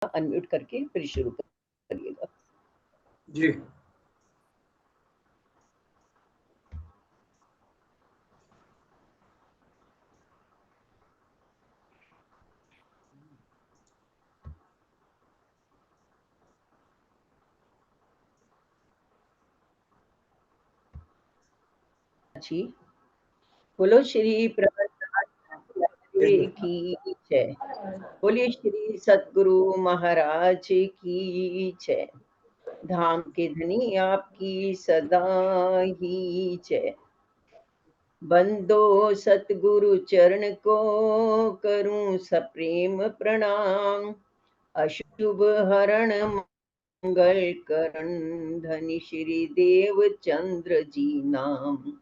Unmute करके फिर शुरू करिएगा। जी। जी, बोलो श्री प्रबंधनाथ की जय। बोलिए श्री सतगुरु महाराज की जय। धाम के धनी आपकी सदा ही जय। बंदो सतगुरु चरण को करूं सप्रेम प्रणाम। अशुभ हरण मंगल करण धनी श्री देव चंद्र जी नाम।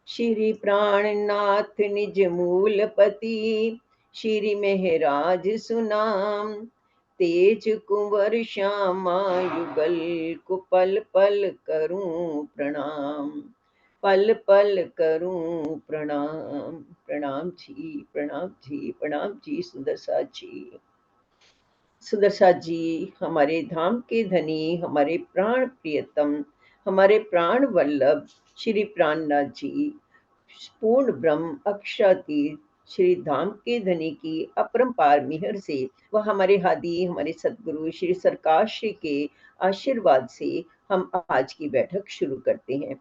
श्री प्राणनाथ निज मूलपति श्री मेहराज सुनाम। तेज कुंवर श्यामा युगल को पल पल करूं प्रणाम। पल पल करूं प्रणाम। प्रणाम जी, प्रणाम जी, प्रणाम जी सुदर्शा जी। सुदर्शा जी हमारे धाम के धनी, हमारे प्राण प्रियतम, हमारे प्राण वल्लभ श्री प्राणनाथ जी पूर्ण ब्रह्म अक्षरातीत श्री धाम के धनी की अपरंपार मिहर से वह हमारे हादी हमारे सदगुरु श्री सरकार श्री के आशीर्वाद से हम आज की बैठक शुरू करते हैं।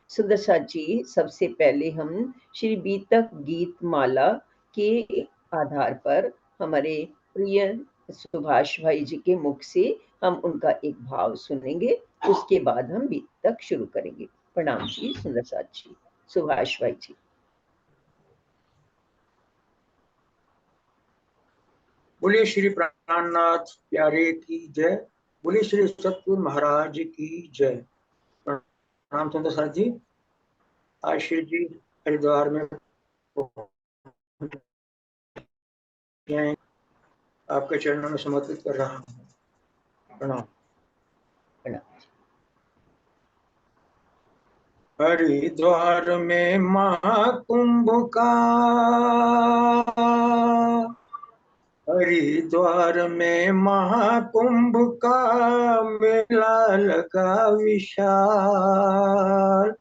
सुदर्शा जी, सबसे पहले हम श्री बीतक गीत माला के आधार पर हमारे प्रिय सुभाष भाई जी के मुख से हम उनका एक भाव सुनेंगे, उसके बाद हम बीतक शुरू करेंगे। प्रणाम जी सुदर्शा जी। सुभाष भाई जी। बोलिए श्री प्राणनाथ प्यारे की जय। बोलिए श्री सतगुरु महाराज की जय। प्रणाम सुंदर जी। आशीष जी हरिद्वार में आपके चरणों में समर्पित कर रहा हूँ। प्रणाम। हरिद्वार में महाकुंभ का, हरिद्वार में महाकुंभ का मेला लगा विशाल।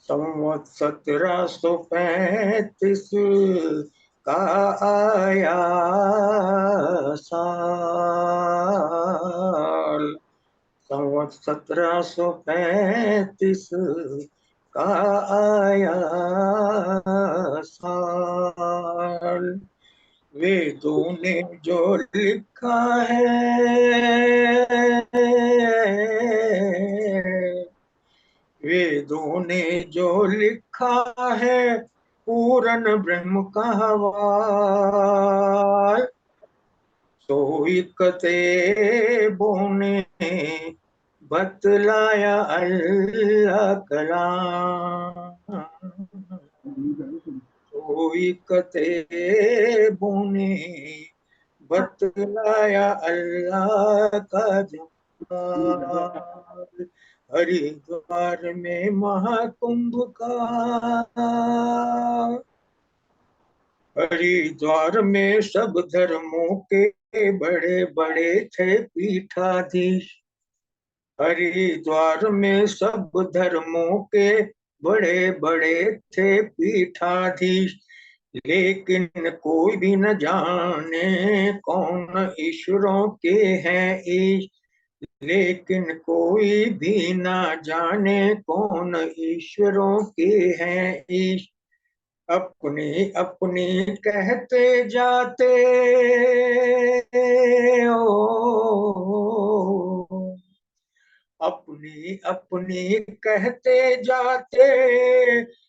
संवत 1735 का आया साल। संवत 1735 का आया साल। वेदों ने जो लिखा है, वेदों ने जो लिखा है पूर्ण ब्रह्म का वाल। सोई कतेबों ने बतलाया अल्लाह कलाम। सोई कतेबों ने बतलाया अल्लाह का जमाल। हरिद्वार में महाकुंभ का, हरिद्वार में सब धर्मों के बड़े बड़े थे पीठाधीश। हरिद्वार में सब धर्मों के बड़े बड़े थे पीठाधीश। लेकिन कोई भी न जाने कौन ईश्वरों के हैं ईश। लेकिन कोई भी न जाने कौन ईश्वरों के हैं ईश। अपनी अपनी कहते जाते ओ, अपनी अपनी कहते जाते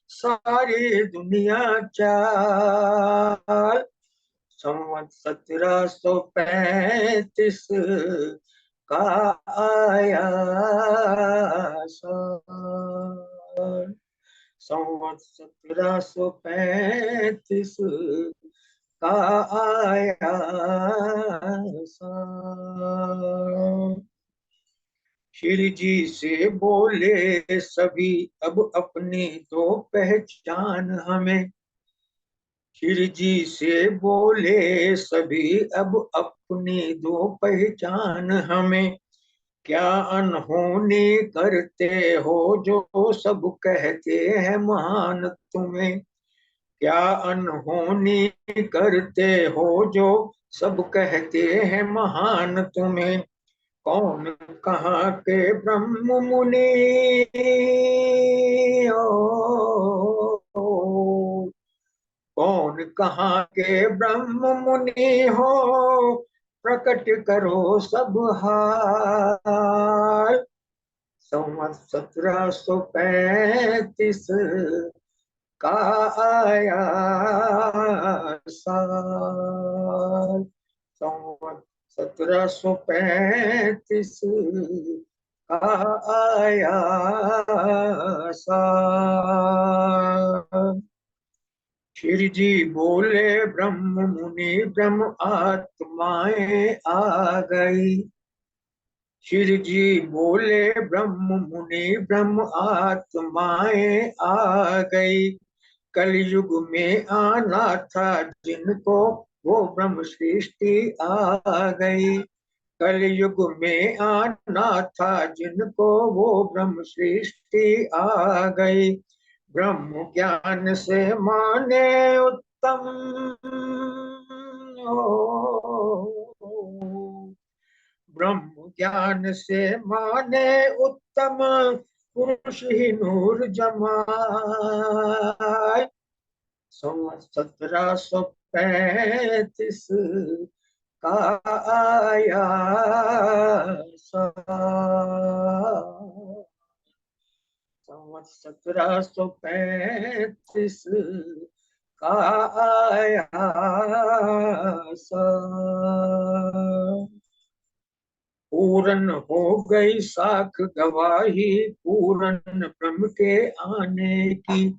सारी दुनिया चाल। संवत 1735 का आया साल। संवत 1735 का आया साल। श्री जी से बोले सभी अब अपनी दो पहचान हमें। श्री जी से बोले सभी अब अपनी दो पहचान हमें, क्या अनहोनी करते हो जो सब कहते हैं महान तुम्हें, क्या अनहोनी करते हो जो सब कहते हैं महान तुम्हें, कौन कहाँ के ब्रह्म मुनि हो, कौन कहाँ के ब्रह्म मुनि हो, प्रकट करो सब हाल। संवत 1735 का आया साल, संवत 1735 का आया साल। श्री जी बोले ब्रह्म मुनि ब्रह्म आत्माएं आ गई, श्री जी बोले ब्रह्म मुनि ब्रह्म आत्माएं आ गई, कलयुग में आना था जिनको वो ब्रह्म सृष्टि आ गई, कलयुग में आना था जिनको वो ब्रह्म सृष्टि आ गई, ब्रह्म ज्ञान से माने उत्तम ब्रह्म ज्ञान से माने उत्तम पुरुष ही नूर जमाए, 1735 का आया साल, 1735 का आया साल। पूरन हो गई साख गवाही पूरन ब्रह्म के आने की,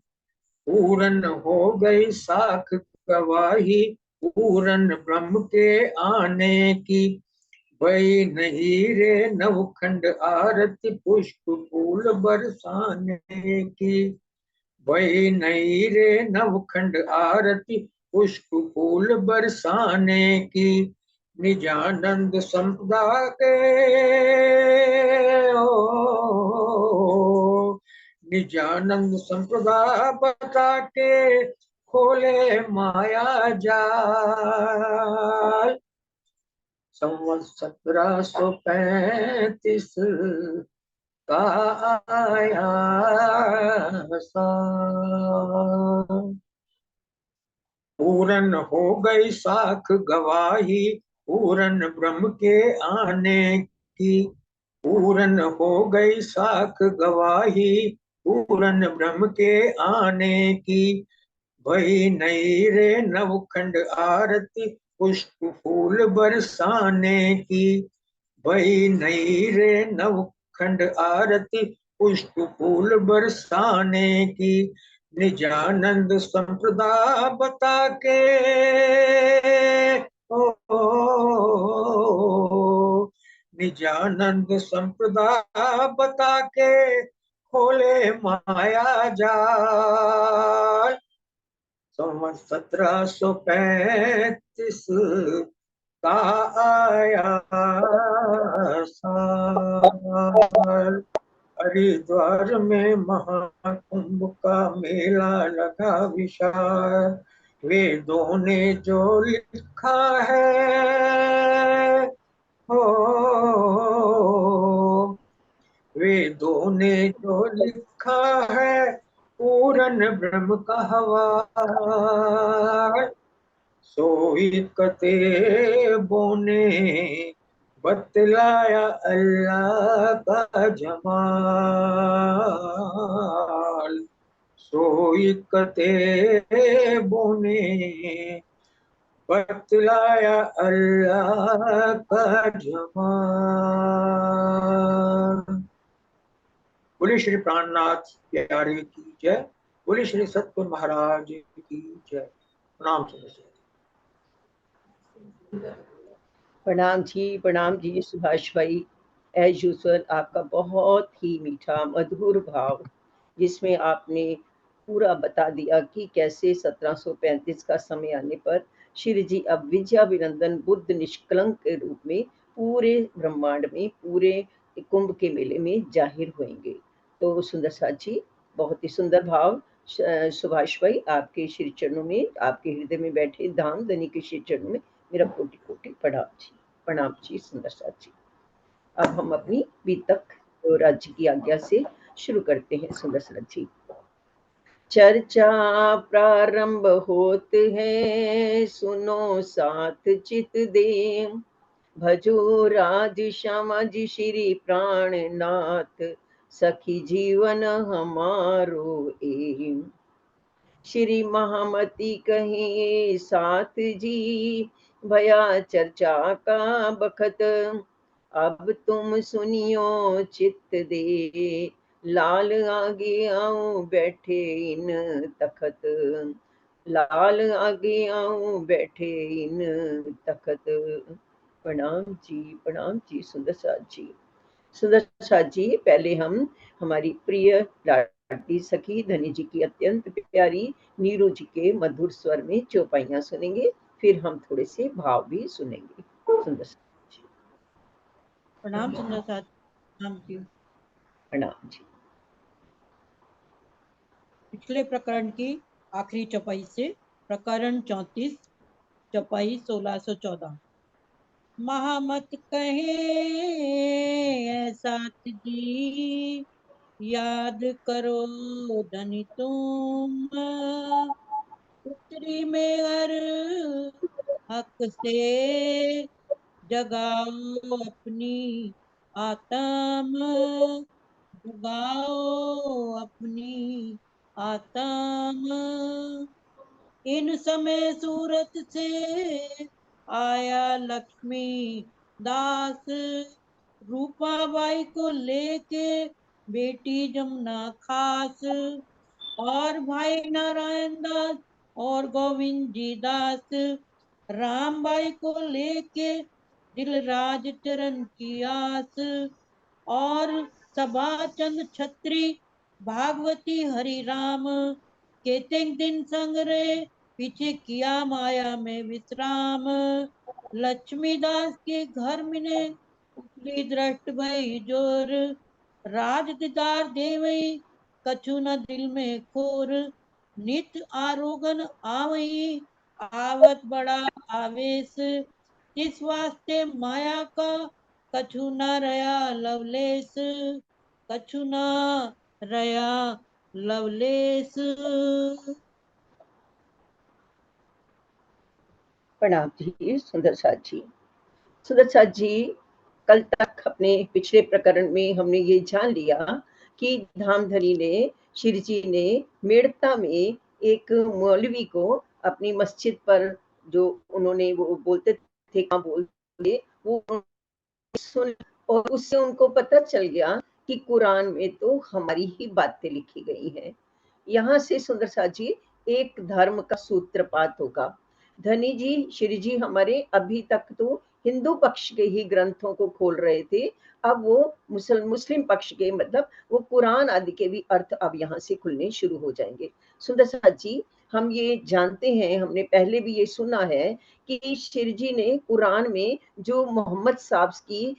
पूरन हो गई साख गवाही पूरन ब्रह्म के आने की, वही नहीं रे नवखंड आरती पुष्प फूल बरसाने की, वही नहीं रे नवखंड आरती पुष्प फूल बरसाने की, निजानंद संपदा के ओ निजानंद संपदा बता के खोले माया जाल, संवत 1735 का आया साल। पूरन हो गई साख गवाही पूरन ब्रह्म के आने की, पूरन हो गई साख गवाही पूरन ब्रह्म के आने की, वही नहीं रे नवखंड आरती पुष्प फूल बरसाने की, वही नहीं रे नवखंड आरती पुष्प फूल बरसाने की, निजानंद संप्रदा बता के ओ निजानंद संप्रदा बता के खोले माया जाल, संवत 1735 का आया साल। हरिद्वार में महाकुंभ का मेला लगा विशाल, वेदों ने जो लिखा है हो, वेदों ने जो लिखा है पूरन ब्रह्म का हवाल, सोई कतेबों ने बतलाया अल्लाह का जमाल, सोई कतेबों ने बतलाया अल्लाह का जमाल। बोले श्री प्राणनाथ प्यारे की जय, बोले श्री सतगुरु महाराज की जय। प्रणाम प्रणाम जी सुभाष भाई। एज यूजुअल आपका बहुत ही मीठा मधुर भाव, जिसमें आपने पूरा बता दिया कि कैसे 1735 का समय आने पर श्री जी अब विजयाभिनंदन बुद्ध निष्कलंक के रूप में पूरे ब्रह्मांड में, पूरे कुंभ के मेले में जाहिर होंगे। तो सुंदर साथ जी, बहुत ही सुंदर भाव। सुभाष भाई, आपके श्री चरणों में, आपके हृदय में बैठे धाम धनी के श्री चरणों में मेरा कोटि कोटि प्रणाम जी। प्रणाम जी सुंदर साथ जी। अब हम अपनी बीतक तो राज्य की आज्ञा से शुरू करते हैं। सुंदर साथ जी, चर्चा प्रारंभ होत है, सुनो साथ चित दे। भजो राज श्यामा जी श्री प्राणनाथ, सखी जीवन हमारो एम। श्री महामती कहे साथ जी, भया चर्चा का बखत। अब तुम सुनियो चित्त दे, लाल आगे आओ बैठे इन तखत। लाल आगे आओ बैठे इन तखत। प्रणाम जी सुंदर साथ जी। सुंदर साथ जी, पहले हम हमारी प्रिय लाडली सखी धनी जी की अत्यंत प्यारी नीरू जी के मधुर स्वर में चौपाइयां सुनेंगे, फिर हम थोड़े से भाव भी सुनेंगे। सुंदर साथ जी। प्रणाम सुंदर साथ, प्रणाम जी। प्रणाम जी। पिछले प्रकरण की आखिरी चौपाई से प्रकरण 34, चौपाई 1614। महामत कहे साथ जी, याद करो धनी तुम। पुत्री में हर हक से, जगाओ अपनी आत्म। जगाओ अपनी आत्म। इन समय सूरत से आया लक्ष्मी दास, रूपाबाई को लेके बेटी जमुना खास। और भाई नारायण दास और गोविंद जी दास, रामबाई को लेके दिलराज चरण की आस। और सभाचंद छत्री, भागवती हरि राम, केते दिन संग रे, पीछे किया माया में विश्राम। लक्ष्मीदास के घर मिने उपली दृष्ट भई जोर, राज दीदार देवई कछु न दिल में खोर। नित आरोगन आवई, आवत बड़ा आवेश, इस वास्ते माया का कछु न रया लवलेस। कछु न रया लवलेस। प्रणाम जी सुंदर साथ जी। सुंदर साथ जी, कल तक अपने पिछले प्रकरण में हमने ये जान लिया कि धामधनी ने, श्री जी ने मेड़ता में एक मौलवी को अपनी मस्जिद पर, जो उन्होंने वो बोलते थे कहाँ बोलते, वो सुन, और उससे उनको पता चल गया कि कुरान में तो हमारी ही बातें लिखी गई हैं। यहाँ से सुंदर साथ जी एक धर्म का सूत्रपात होगा। धनी जी, श्री जी हमारे अभी तक तो हिंदू पक्ष के ही ग्रंथों को खोल रहे थे, अब वो मुस्लिम पक्ष के, मतलब वो कुरान आदि के भी अर्थ अब यहाँ से खुलने शुरू हो जाएंगे। सुंदर साथ जी, हम ये जानते हैं, हमने पहले भी ये सुना है कि श्री जी ने कुरान में जो मोहम्मद साहब की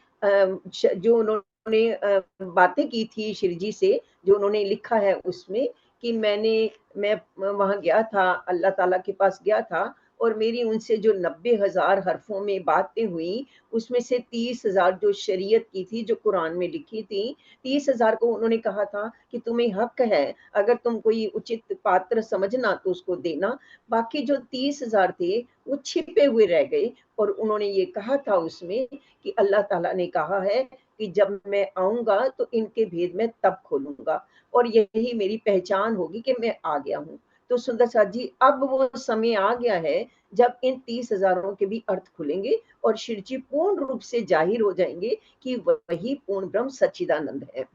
जो उन्होंने बातें की थी श्री जी से, जो उन्होंने लिखा है उसमें कि मैं वहां गया था, अल्लाह ताला के पास गया था, और मेरी उनसे जो 90,000 हरफों में बातें हुई, उसमें से 30,000 जो शरीयत की थी, जो कुरान में लिखी थी, 30,000 को उन्होंने कहा था कि तुम्हें हक है, अगर तुम कोई उचित पात्र समझना तो उसको देना। बाकी जो 30,000 थे वो छिपे हुए रह गए, और उन्होंने ये कहा था उसमें कि अल्लाह ताला ने कहा है कि जब मैं आऊंगा तो इनके भेद में तब खोलूंगा, और यही मेरी पहचान होगी कि मैं आ गया हूँ। तो सुंदर साथ जी, अब वो समय आ गया है जब इन 30,000 के भी अर्थ खुलेंगे और शिव जी पूर्ण रूप से जाहिर हो जाएंगे कि वही पूर्ण ब्रह्म सच्चिदानंद है।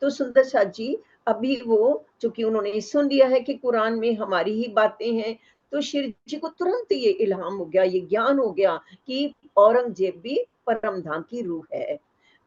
तो सुंदर साथ जी, अभी वो चूंकि उन्होंने सुन लिया है कि कुरान में हमारी ही बातें हैं, तो शिव जी को तुरंत ये इल्हाम हो गया, ये ज्ञान हो गया कि औरंगजेब भी परम धाम की रूह है।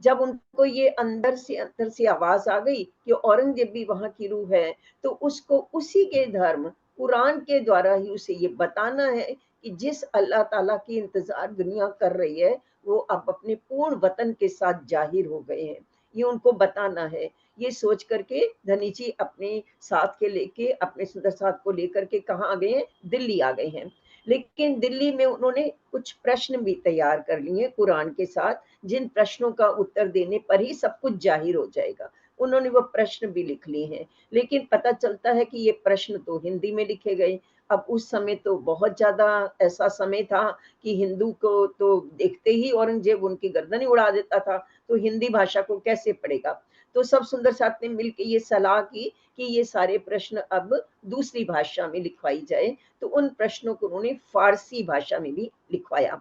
जब उनको ये अंदर से आवाज आ गई कि औरंगजेब भी वहां की रूह है, तो उसको उसी के धर्म कुरान के द्वारा ही उसे ये बताना है कि जिस अल्लाह ताला की इंतजार दुनिया कर रही है वो अब अपने पूर्ण वतन के साथ जाहिर हो गए हैं, ये उनको बताना है। ये सोच करके धनी जी अपने साथ के लेके, अपने सुंदर साथ को लेकर के कहाँ आ गए हैं, दिल्ली आ गए हैं। लेकिन दिल्ली में उन्होंने कुछ प्रश्न भी तैयार कर लिए हैं कुरान के साथ, जिन प्रश्नों का उत्तर देने पर ही सब कुछ जाहिर हो जाएगा। उन्होंने वो प्रश्न भी लिख लिए हैं, लेकिन पता चलता है कि ये प्रश्न तो हिंदी में लिखे गए। अब उस समय तो बहुत ज्यादा ऐसा समय था कि हिंदू को तो देखते ही औरंगजेब उनकी गर्दन ही उड़ा देता था, तो हिंदी भाषा को कैसे पढ़ेगा। तो सब सुंदर साथ ने मिलकर ये सलाह की कि ये सारे प्रश्न अब दूसरी भाषा में लिखवाई जाए, तो उन प्रश्नों को उन्होंने फारसी भाषा में भी लिखवाया।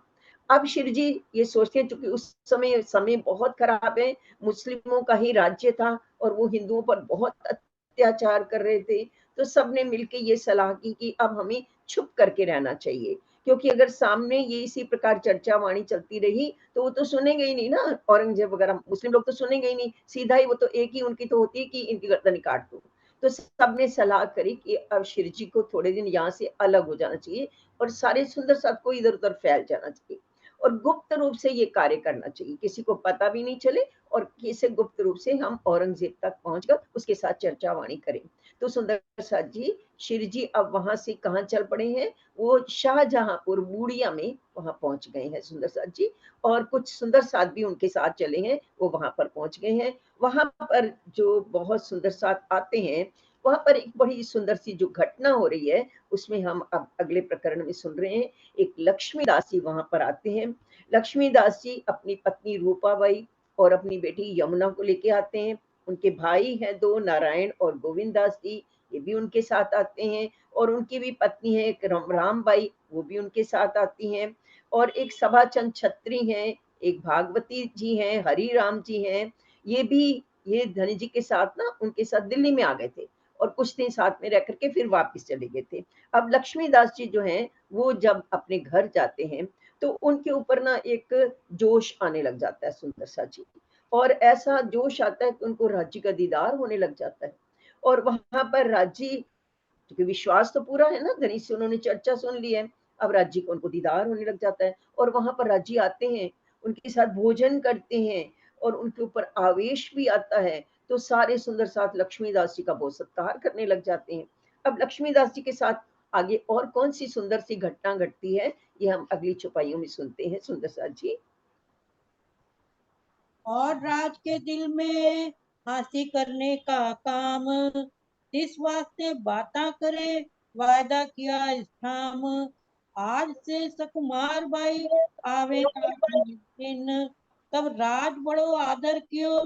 अब शिव जी ये सोचते हैं, चूंकि उस समय बहुत खराब है, मुस्लिमों का ही राज्य था और वो हिंदुओं पर बहुत अत्याचार कर रहे थे, तो सबने मिलकर ये सलाह की कि अब हमें छुप करके रहना चाहिए, क्योंकि अगर सामने ये इसी प्रकार चर्चा वाणी चलती रही तो वो तो सुनेंगे ही नहीं ना, औरंगजेब वगैरह मुस्लिम लोग तो सुनेंगे ही नहीं, सीधा ही वो तो एक ही उनकी तो होती है कि इनकी गर्दन काट दो। तो सबने सलाह करी कि अब शिव जी को थोड़े दिन यहाँ से अलग हो जाना चाहिए और सारे सुंदर साथ को इधर उधर फैल जाना चाहिए और गुप्त रूप से ये कार्य करना चाहिए, किसी को पता भी नहीं चले और किसी गुप्त रूप से हम औरंगजेब तक पहुंचकर उसके साथ चर्चा वाणी करें। तो सुंदर साथ जी, शिव जी अब वहां से कहाँ चल पड़े हैं, वो शाहजहांपुर बूढ़िया में वहां पहुंच गए हैं सुंदर साथ जी, और कुछ सुंदर साथ भी उनके साथ चले हैं, वो वहां पर पहुंच गए हैं। वहां पर जो बहुत सुंदर साथ आते हैं, वहां पर एक बड़ी सुंदर सी जो घटना हो रही है, उसमें हम अब अगले प्रकरण में सुन रहे हैं। एक लक्ष्मीदास जी वहां पर आते हैं। लक्ष्मीदास जी अपनी पत्नी रूपाबाई और अपनी बेटी यमुना को लेके आते हैं। उनके भाई हैं दो, नारायण और गोविंद दास जी, ये भी उनके साथ आते हैं, और उनकी भी पत्नी है एक रामबाई, वो भी उनके साथ आती हैं, और एक सभाचंद छत्री हैं, एक भागवती जी हैं, हरि राम जी हैं, ये भी ये धनी जी के साथ ना उनके साथ दिल्ली में आ गए थे और कुछ दिन साथ में रह करके फिर वापस चले गए थे। अब लक्ष्मीदास जी जो हैं वो जब अपने घर जाते हैं तो उनके ऊपर ना एक जोश आने लग जाता है सुंदर सा जी, और ऐसा जोश आता है कि उनको राज्य का दीदार होने लग जाता है। और वहां पर राज्य, क्योंकि विश्वास तो पूरा है ना, धनी से उन्होंने चर्चा सुन ली है, अब राज्य को उनको दीदार होने लग जाता है और वहां पर राज्य आते हैं, उनके साथ भोजन करते हैं और उनके ऊपर आवेश भी आता है, तो सारे सुंदर साथ लक्ष्मीदास जी का बहुत सत्कार करने लग जाते हैं। अब लक्ष्मीदास जी के साथ आगे और कौन सी सुंदर सी घटना घटती है, ये हम अगली छुपाइयों में सुनते हैं सुंदर साथ जी। और राज के दिल में हासिल करने का काम, इस वास्ते बाता करे वायदा किया स्थाम। आज से सकुमार बाई आवे दिन, तब राज बड़ो आदर कियो,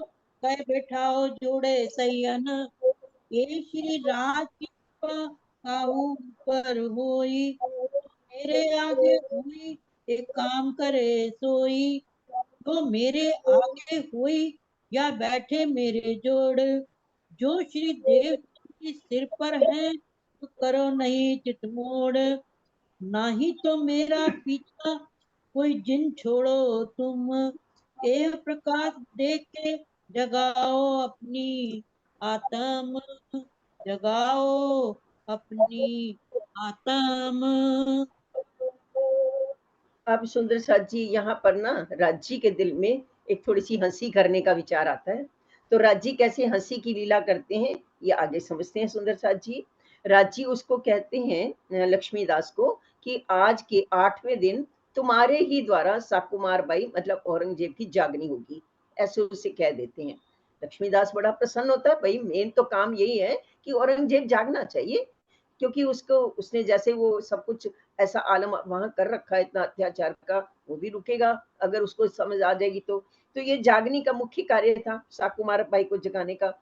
कह बैठाओ जोड़े सैयन। ये श्री राज की कृपा काहू पर होई, मेरे आगे हुई एक काम करे सोई। तो मेरे आगे हुई या बैठे मेरे जोड़, जो श्री देव की सिर पर है तो करो नहीं चित मोड़। नहीं तो मेरा पीछा कोई जिन छोड़ो तुम, एह प्रकाश देख के जगाओ अपनी आत्म, जगाओ अपनी आत्म। अब सुंदर साथ जी यहाँ पर ना राज्य के दिल में एक थोड़ी सी हंसी करने का विचार आता है। तो राज्य कैसे हंसी की लीला करते हैं ये आगे समझते हैं सुंदर साथ जी। राज्य उसको कहते हैं लक्ष्मीदास को कि आज के 8वें दिन तुम्हारे ही द्वारा साकुमार बाई मतलब औरंगजेब की जागनी होगी, ऐसे उसे कह देते हैं। लक्ष्मीदास बड़ा प्रसन्न होता है, भाई मेन तो काम यही है कि औरंगजेब जागना चाहिए, क्योंकि उसको उसने जैसे वो सब कुछ ऐसा आलम वहां कर रखा है इतना अत्याचार का, वो भी रुकेगा अगर उसको समझ आ जाएगी तो ये जागनी का मुख्य कार्य था साकुमार बाई को जगाने का।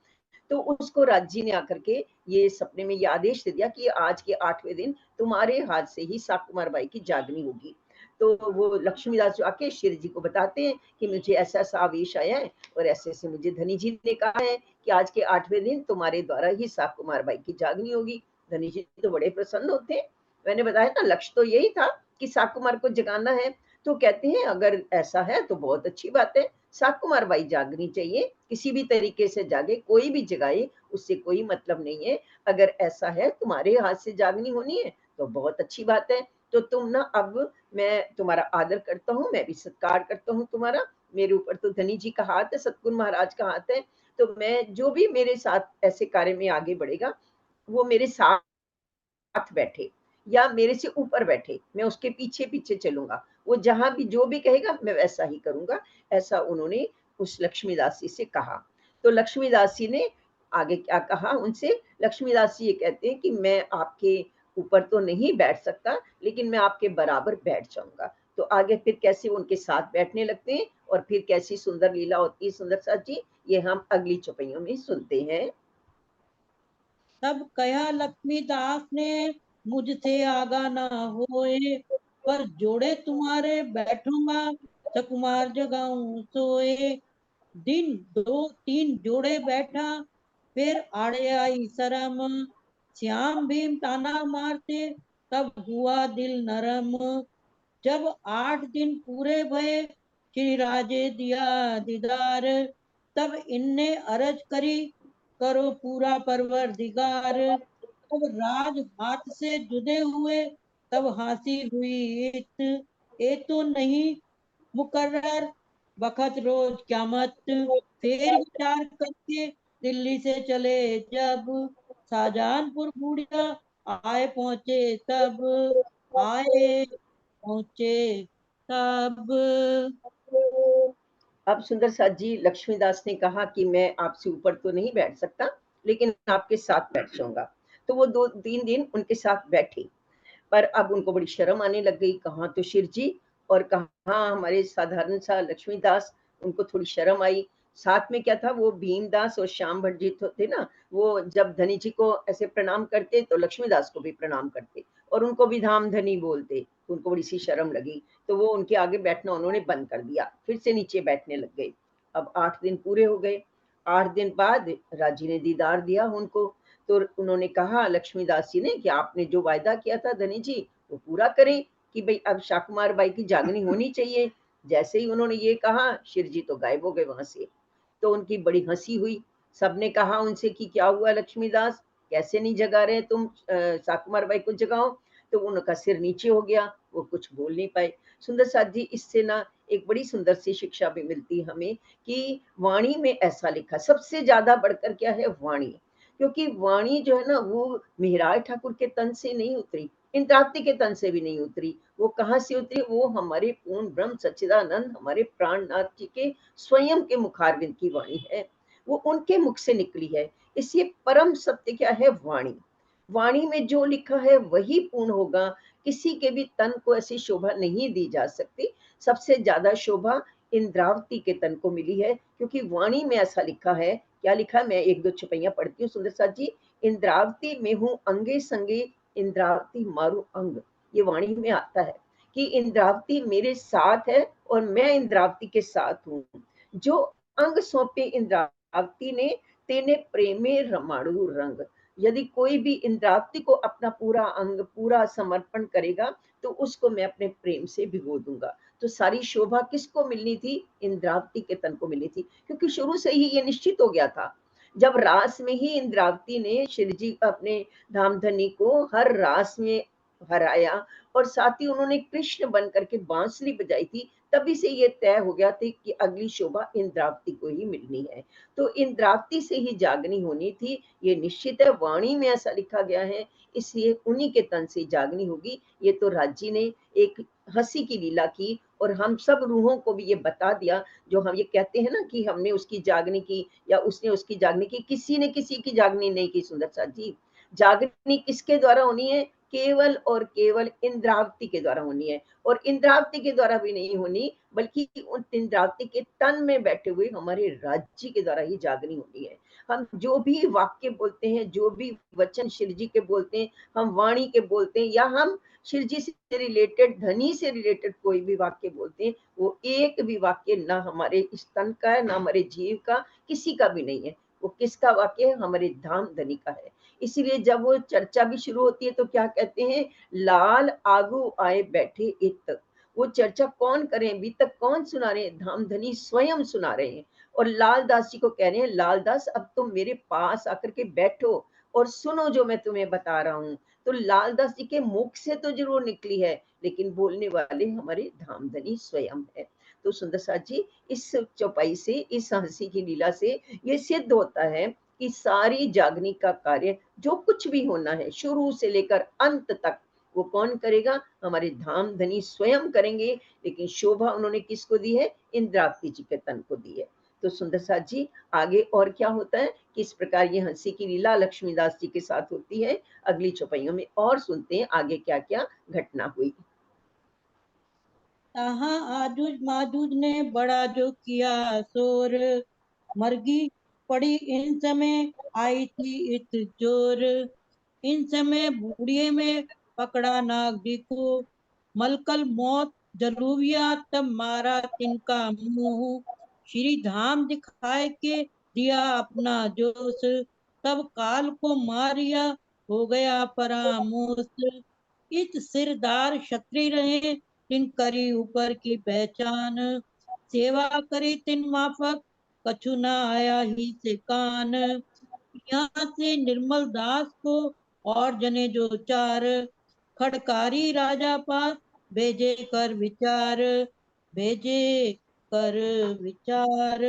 तो उसको राज्य ने आकर के ये सपने में ये आदेश दे दिया कि आज के 8वें दिन तुम्हारे हाथ से ही साकुमार बाई की जागनी होगी। तो वो लक्ष्मीदास जो आके शिव जी को बताते हैं कि मुझे ऐसा ऐसा आवेश आया है और ऐसे ऐसे मुझे धनी जी ने कहा है कि आज के 8वें दिन तुम्हारे द्वारा ही साकुमार बाई की जागनी होगी। धनी जी तो बड़े प्रसन्न होते हैं, मैंने बताया था लक्ष्य तो यही था कि साकुमार को जगाना है। तो कहते हैं अगर ऐसा है तो बहुत अच्छी बात है, साकुमार बाई जागनी चाहिए, किसी भी तरीके से जागे, कोई भी जगाए उससे कोई मतलब नहीं है, अगर ऐसा है तुम्हारे हाथ से जागनी होनी है तो बहुत अच्छी बात है। तो तुम ना, अब मैं तुम्हारा आदर करता हूँ, मैं भी सत्कार करता हूँ तुम्हारा। मेरे ऊपर तो धनी जी का हाथ है, सतगुरु महाराज का हाथ है, तो मैं जो भी मेरे साथ ऐसे कार्य में आगे बढ़ेगा, वो मेरे साथ बैठे या मेरे से ऊपर बैठे, मैं उसके पीछे पीछे चलूंगा, वो जहां भी जो भी कहेगा मैं वैसा ही करूंगा। ऐसा उन्होंने उस लक्ष्मीदास जी से कहा। तो लक्ष्मीदास जी ने आगे क्या कहा उनसे? लक्ष्मीदास जी ये कहते हैं कि मैं आपके ऊपर तो नहीं बैठ सकता, लेकिन मैं आपके बराबर बैठ जाऊंगा। तो आगे फिर कैसे उनके साथ बैठने लगते हैं और फिर कैसी सुंदर लीला होती है सुंदर साथ जी, ये हम अगली चौपाइयों में सुनते हैं। तब कहा लक्ष्मीदास ने, मुझसे आगा ना होए, पर जोड़े तुम्हारे बैठूंगा, सकुमार जगाऊं सोए। दिन दो तीन जोड़े बैठा, फिर आड़े आई शरम, श्याम भीम ताना मारते, तब हुआ दिल नरम। जब 8 दिन पूरे भये, श्री राजे दिया दीदार, तब इनने अरज करी, करो पूरा परवरदिगार। तब राज हाथ से जुदे हुए, तब हासिल हुई इत, ये तो नहीं मुकर्रर, बखत रोज क्यामत। फिर विचार करके दिल्ली से चले जब, शाहजहानपुर बूढ़िया आए पहुंचे तब, आए पहुंचे तब। अब सुंदर साथ जी, लक्ष्मीदास ने कहा कि मैं आपसे ऊपर तो नहीं बैठ सकता, लेकिन आपके साथ बैठ जाऊंगा। तो वो 2-3 दिन उनके साथ बैठे, पर अब उनको बड़ी शर्म आने लग गई। कहाँ तो शिव जी और कहाँ हमारे साधारण सा लक्ष्मीदास, उनको थोड़ी शर्म आई। साथ में क्या था, वो भीमदास और श्याम भट्ट जी थे ना, वो जब धनी जी को ऐसे प्रणाम करते तो लक्ष्मीदास को भी प्रणाम करते और उनको भी धाम धनी बोलते। उनको बड़ी सी शर्म लगी, तो वो उनके आगे बैठना उन्होंने बंद कर दिया, फिर से नीचे बैठने लग गए। अब 8 दिन पूरे हो गए। 8 दिन बाद राजी ने दीदार दिया उनको। तो उन्होंने कहा लक्ष्मीदास जी ने कि आपने जो वायदा किया था धनी जी, वो पूरा करें, कि भाई अब शाकुमार बाई की जागनी होनी चाहिए। जैसे ही उन्होंने ये कहा, शिव जी तो गायब हो गए वहां से। तो उनकी बड़ी हंसी हुई। सबने कहा उनसे कि क्या हुआ लक्ष्मीदास, कैसे नहीं जगा रहे तुम, शाकुमार बाई को जगाओ। तो उनका सिर नीचे हो गया, वो कुछ बोल नहीं पाए। सुंदर साथ जी, इससे ना एक बड़ी सुंदर सी शिक्षा भी मिलती है हमें कि वाणी में ऐसा लिखा, सबसे ज्यादा बढ़कर क्या है, वाणी। क्योंकि वाणी जो है ना, वो मेहराज ठाकुर के तन से नहीं उतरी, इंद्रावती के तन से भी नहीं उतरी। वो कहाँ से उतरी? वो हमारे पूर्ण ब्रह्म सच्चिदानंद, हमारे प्राणनाथ जी के स्वयं के मुखारविंद की वाणी है, वो उनके मुख से निकली है। इसलिए परम सत्य क्या है, वाणी। वाणी में जो लिखा है वही पूर्ण होगा। किसी के भी तन को ऐसी शोभा नहीं दी जा सकती। सबसे ज्यादा शोभा इंद्रावती के तन को मिली है, क्योंकि वाणी में ऐसा लिखा है। क्या लिखा है, मैं 1-2 छपैया पढ़ती हूँ सुंदर साथ जी। इंद्रावती में हूँ अंगे संगे, इंद्रावती मारू अंग। ये वाणी में आता है कि इंद्रावती मेरे साथ है और मैं इंद्रावती के साथ हूँ। जो अंग सौंपे इंद्रावती ने, तेने प्रेमे रमाणु रंग। यदि कोई भी इंद्रावती को अपना पूरा अंग पूरा समर्पण करेगा, तो उसको मैं अपने प्रेम से भिगो दूंगा। तो सारी शोभा किसको मिलनी थी? इंद्रावती के तन को मिलनी थी, क्योंकि शुरू से ही ये निश्चित हो गया था। जब रास में ही इंद्रावती ने शिव जी अपने धामधनी को हर रास में हराया और साथ ही उन्होंने कृष्ण बन करके बांसुरी बजाई थी, तभी से ये तय हो गया था कि अगली शोभा इंद्रावती को ही मिलनी है। तो इंद्रावती से ही जागनी होनी थी, ये निश्चित है। वाणी में ऐसा लिखा गया है, इसलिए उन्हीं के तन से जागनी होगी। ये तो राजी ने एक हंसी की लीला की और हम सब रूहों को भी ये बता दिया। जो हम ये कहते हैं ना कि हमने उसकी जागनी की या उसने उसकी जागनी की, किसी ने किसी की जागनी नहीं की सुंदर साथ जी। जागनी किसके द्वारा होनी है? केवल और केवल इंद्रावती के द्वारा होनी है। और इंद्रावती के द्वारा भी नहीं होनी, बल्कि उन इंद्रावती के तन में बैठे हुए हमारे राज्य के द्वारा ही जागनी होनी है। हम जो भी वाक्य बोलते हैं, जो भी वचन शिव जी के बोलते हैं, हम वाणी के बोलते हैं, या हम शिव जी से रिलेटेड, धनी से रिलेटेड कोई भी वाक्य बोलते हैं, वो एक भी वाक्य ना हमारे इस तन का है, ना हमारे जीव का, किसी का भी नहीं है। वो किसका वाक्य है? हमारे धाम धनी का है। इसीलिए जब वो चर्चा भी शुरू होती है तो क्या कहते हैं? लाल आगू आए बैठे इत। वो चर्चा कौन करे, अभी तक कौन सुना रहे हैं? धाम धनी स्वयं सुना रहे हैं। और लालदास जी को कह रहे हैं, लालदास अब तुम मेरे पास आकर के बैठो और सुनो जो मैं तुम्हें बता रहा हूँ। तो लालदास जी के मुख से तो जरूर निकली है, लेकिन बोलने वाले हमारे धामधनी स्वयं है। तो सुंदर साथ जी, इस चौपाई से, इस हंसी की लीला से ये सिद्ध होता है कि सारी जागने का कार्य जो कुछ भी होना है शुरू से लेकर अंत तक, वो कौन करेगा? हमारे धामधनी स्वयं करेंगे। लेकिन शोभा उन्होंने किसको दी है? इंद्रावती जी के तन को दी है। तो सुंदर साथ जी, आगे और क्या होता है? किस प्रकार ये हंसी की लीला लक्ष्मीदास जी के साथ होती है, अगली चौपाइयों में और सुनते हैं आगे क्या क्या घटना हुई। तहाँ आजूज माजूज ने बड़ा जो किया शोर, मरगी पड़ी इन समय आई थी इत जोर। इन समय बूढ़िए में पकड़ा नाग जी को, मलकल मौत जलूबिया तब मारा तिनका मुंह। श्री धाम दिखाए के दिया अपना जोश, तब काल को मारिया हो गया परामोश। इत सिरदार क्षत्रिय रहे तिन करी ऊपर की पहचान, सेवा करी तिन माफक कछु न आया ही से कान। यहाँ से निर्मल दास को और जने जो चार, खड़कारी राजा पास भेजे कर विचार, भेजे कर विचार।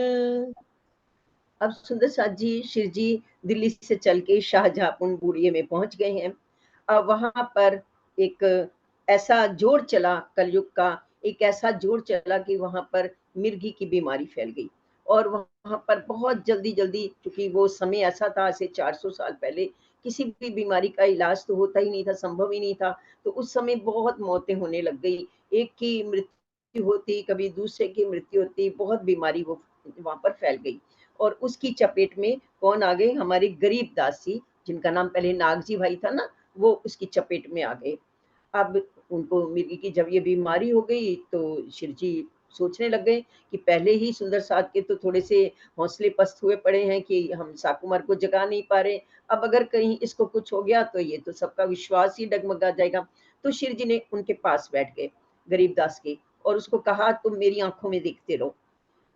अब सुंदर साथ जी, शिव जी दिल्ली से चल के शाहजहांपुर बूढ़िए में पहुंच गए हैं। अब वहां पर एक ऐसा जोर चला कलयुग का, एक ऐसा जोर चला कि वहां पर मिर्गी की बीमारी फैल गई। और वहां पर बहुत जल्दी जल्दी, क्योंकि वो समय ऐसा था, ऐसे 400 साल पहले किसी भी बीमारी का इलाज तो होता ही नहीं था, संभव ही नहीं था। तो उस समय बहुत मौतें होने लग गई, एक की मृत्यु होती, कभी दूसरे की मृत्यु होती, बहुत बीमारी वो वहां पर फैल गई। और उसकी चपेट में कौन आ गए? हमारे गरीब दास जी, जिनका नाम पहले नागजी भाई था ना, वो उसकी चपेट में आ गए। अब उनको मिर्गी की जब ये बीमारी हो गई तो शिव जी सोचने लग गए कि पहले ही सुंदर साथ के तो थोड़े से हौसले पस्त हुए पड़े हैं कि हम साकुमार को जगा नहीं पा रहे, अब अगर कहीं इसको कुछ हो गया तो ये तो सबका विश्वास ही डगमगा जाएगा। तो शिव जी ने उनके पास बैठ गए गरीबदास के, और उसको कहा तुम मेरी आंखों में देखते रहो,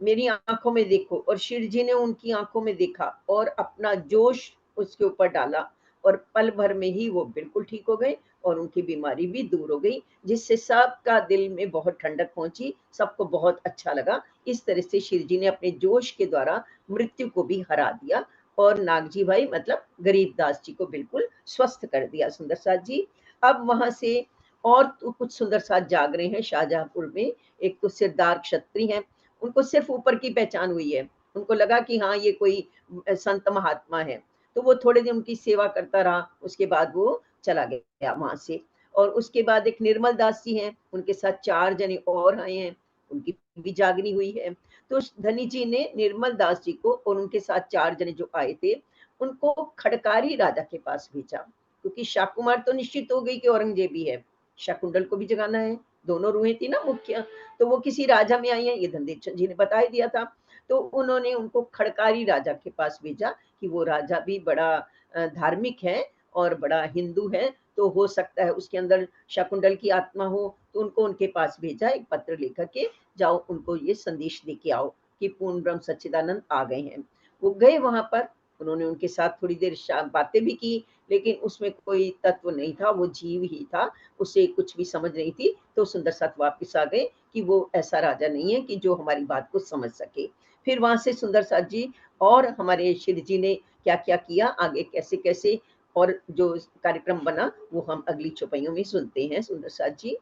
मेरी आंखों में देखो। और शिव जी ने उनकी आंखों में देखा और अपना जोश उसके ऊपर डाला, और पल भर में ही वो बिल्कुल ठीक हो गए और उनकी बीमारी भी दूर हो गई, जिससे सबका दिल में बहुत ठंडक पहुंची, सबको बहुत अच्छा लगा। इस तरह से शिव जी ने अपने जोश के द्वारा मृत्यु को भी हरा दिया और नागजी भाई मतलब गरीबदास जी को बिल्कुल स्वस्थ कर दिया। सुंदर साथ जी, अब वहां से और तो कुछ सुंदर साथ जाग रहे हैं शाहजहांपुर में। एक तो सिरदार क्षत्रिय हैं, उनको सिर्फ ऊपर की पहचान हुई है, उनको लगा कि हाँ ये कोई संत महात्मा है, तो वो थोड़े दिन उनकी सेवा करता रहा, उसके बाद वो चला गया वहां से। और उसके बाद एक निर्मल दास जी हैं, उनके साथ 4 जने और आए हैं, उनकी भी जागनी हुई है। तो धनी जी ने निर्मल दास जी को और उनके साथ 4 जने जो आए थे, उनको खड़कारी राजा के पास भेजा, क्योंकि शाकुमार तो निश्चित हो गई कि औरंगजेबी है, शकुंडल को भी जगाना है, दोनों रूहें थी ना मुख्य, तो वो किसी राजा में आई है, ये धनदेव चंद जी ने बता ही दिया था। तो उन्होंने उनको खड़कारी राजा के पास भेजा कि वो राजा भी बड़ा धार्मिक है और बड़ा हिंदू है, तो हो सकता है उसके अंदर शकुंडल की आत्मा हो। तो उनको उनके पास भेजा, एक पत्र लेकर के जाओ, उनको ये संदेश दे के आओ कि पूर्ण ब्रह्म सच्चिदानंद आ गए हैं। वो गए वहां पर, उन्होंने उनके साथ थोड़ी देर बातें भी की, लेकिन उसमें कोई तत्व नहीं था, वो जीव ही था, उसे कुछ भी समझ नहीं थी। तो सुंदर साथ वापिस आ गए कि वो ऐसा राजा नहीं है कि जो हमारी बात को समझ सके। फिर वहां से सुंदर साथ जी और हमारे शिव जी ने क्या क्या किया, आगे कैसे कैसे और जो कार्यक्रम बना, वो हम अगली चौपाइयों में सुनते हैं। सुंदर साथ जी,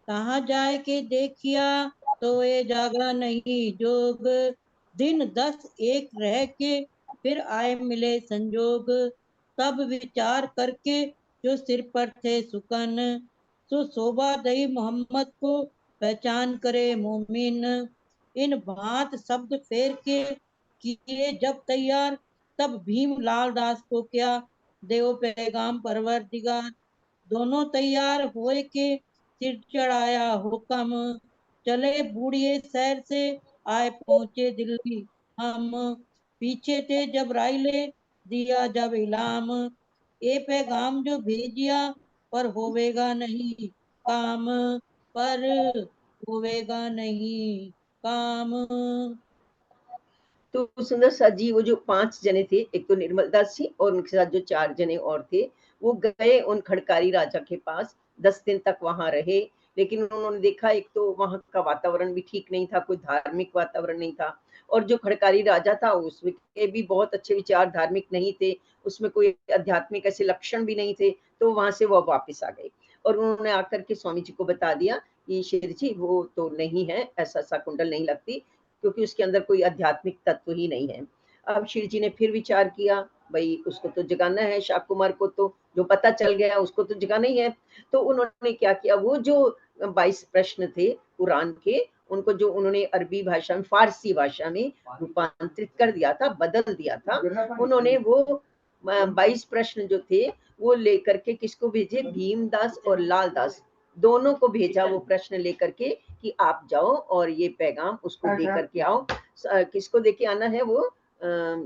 कहाँ जाए के देखिया तो ये जागा नहीं जोग, दिन 10 एक रह के फिर आए मिले संजोग। तब विचार करके जो सिर पर थे सुकन, सो शोभा दई मोहम्मद को पहचान करे मोमिन। इन बात शब्द फेर के किए जब तैयार, तब भीम लाल दास को क्या देव पैगाम परवरदिगार। दोनों तैयार हुए के सिर चढ़ाया हुक्म, चले बूढ़िए शहर से आए पहुंचे दिल्ली हम। पीछे थे जब राइले दिया जब इलाम, ए पैगाम जो भेजिया पर होवेगा नहीं काम, पर होवेगा नहीं काम। तो सुंदर साथ जी वो जो 5 जने थे, एक तो निर्मल दास जी और उनके साथ जो 4 जने और थे, वो गए उन खड़कारी राजा के पास, 10 दिन तक वहां रहे। लेकिन उन्होंने देखा एक तो वहां का वातावरण भी ठीक नहीं था, कोई धार्मिक वातावरण नहीं था, और जो खड़कारी राजा था उसके भी बहुत अच्छे विचार धार्मिक नहीं थे, उसमें कोई आध्यात्मिक ऐसे लक्षण भी नहीं थे। तो वहां से वो वापस आ गए और उन्होंने आकर के स्वामी जी को बता दिया कि शेर जी वो तो नहीं है, ऐसा सा कुंडल नहीं लगती, क्योंकि उसके अंदर कोई आध्यात्मिक तत्व ही नहीं है। अब शिव जी ने फिर विचार किया, भाई उसको तो जगाना है, शाक कुमार को तो जो पता चल गया उसको तो जगाना ही है। तो उन्होंने क्या किया, वो जो 22 प्रश्न थे कुरान के, उनको जो उन्होंने अरबी भाषा में, फारसी भाषा में रूपांतरित कर दिया था, बदल दिया था। उन्होंने वो 22 प्रश्न जो थे वो लेकर के किसको भेजे, भीमदास और लालदास दोनों को भेजा वो प्रश्न लेकर के कि आप जाओ और ये पैगाम उसको दे करके आओ। किसको देके आना है, वो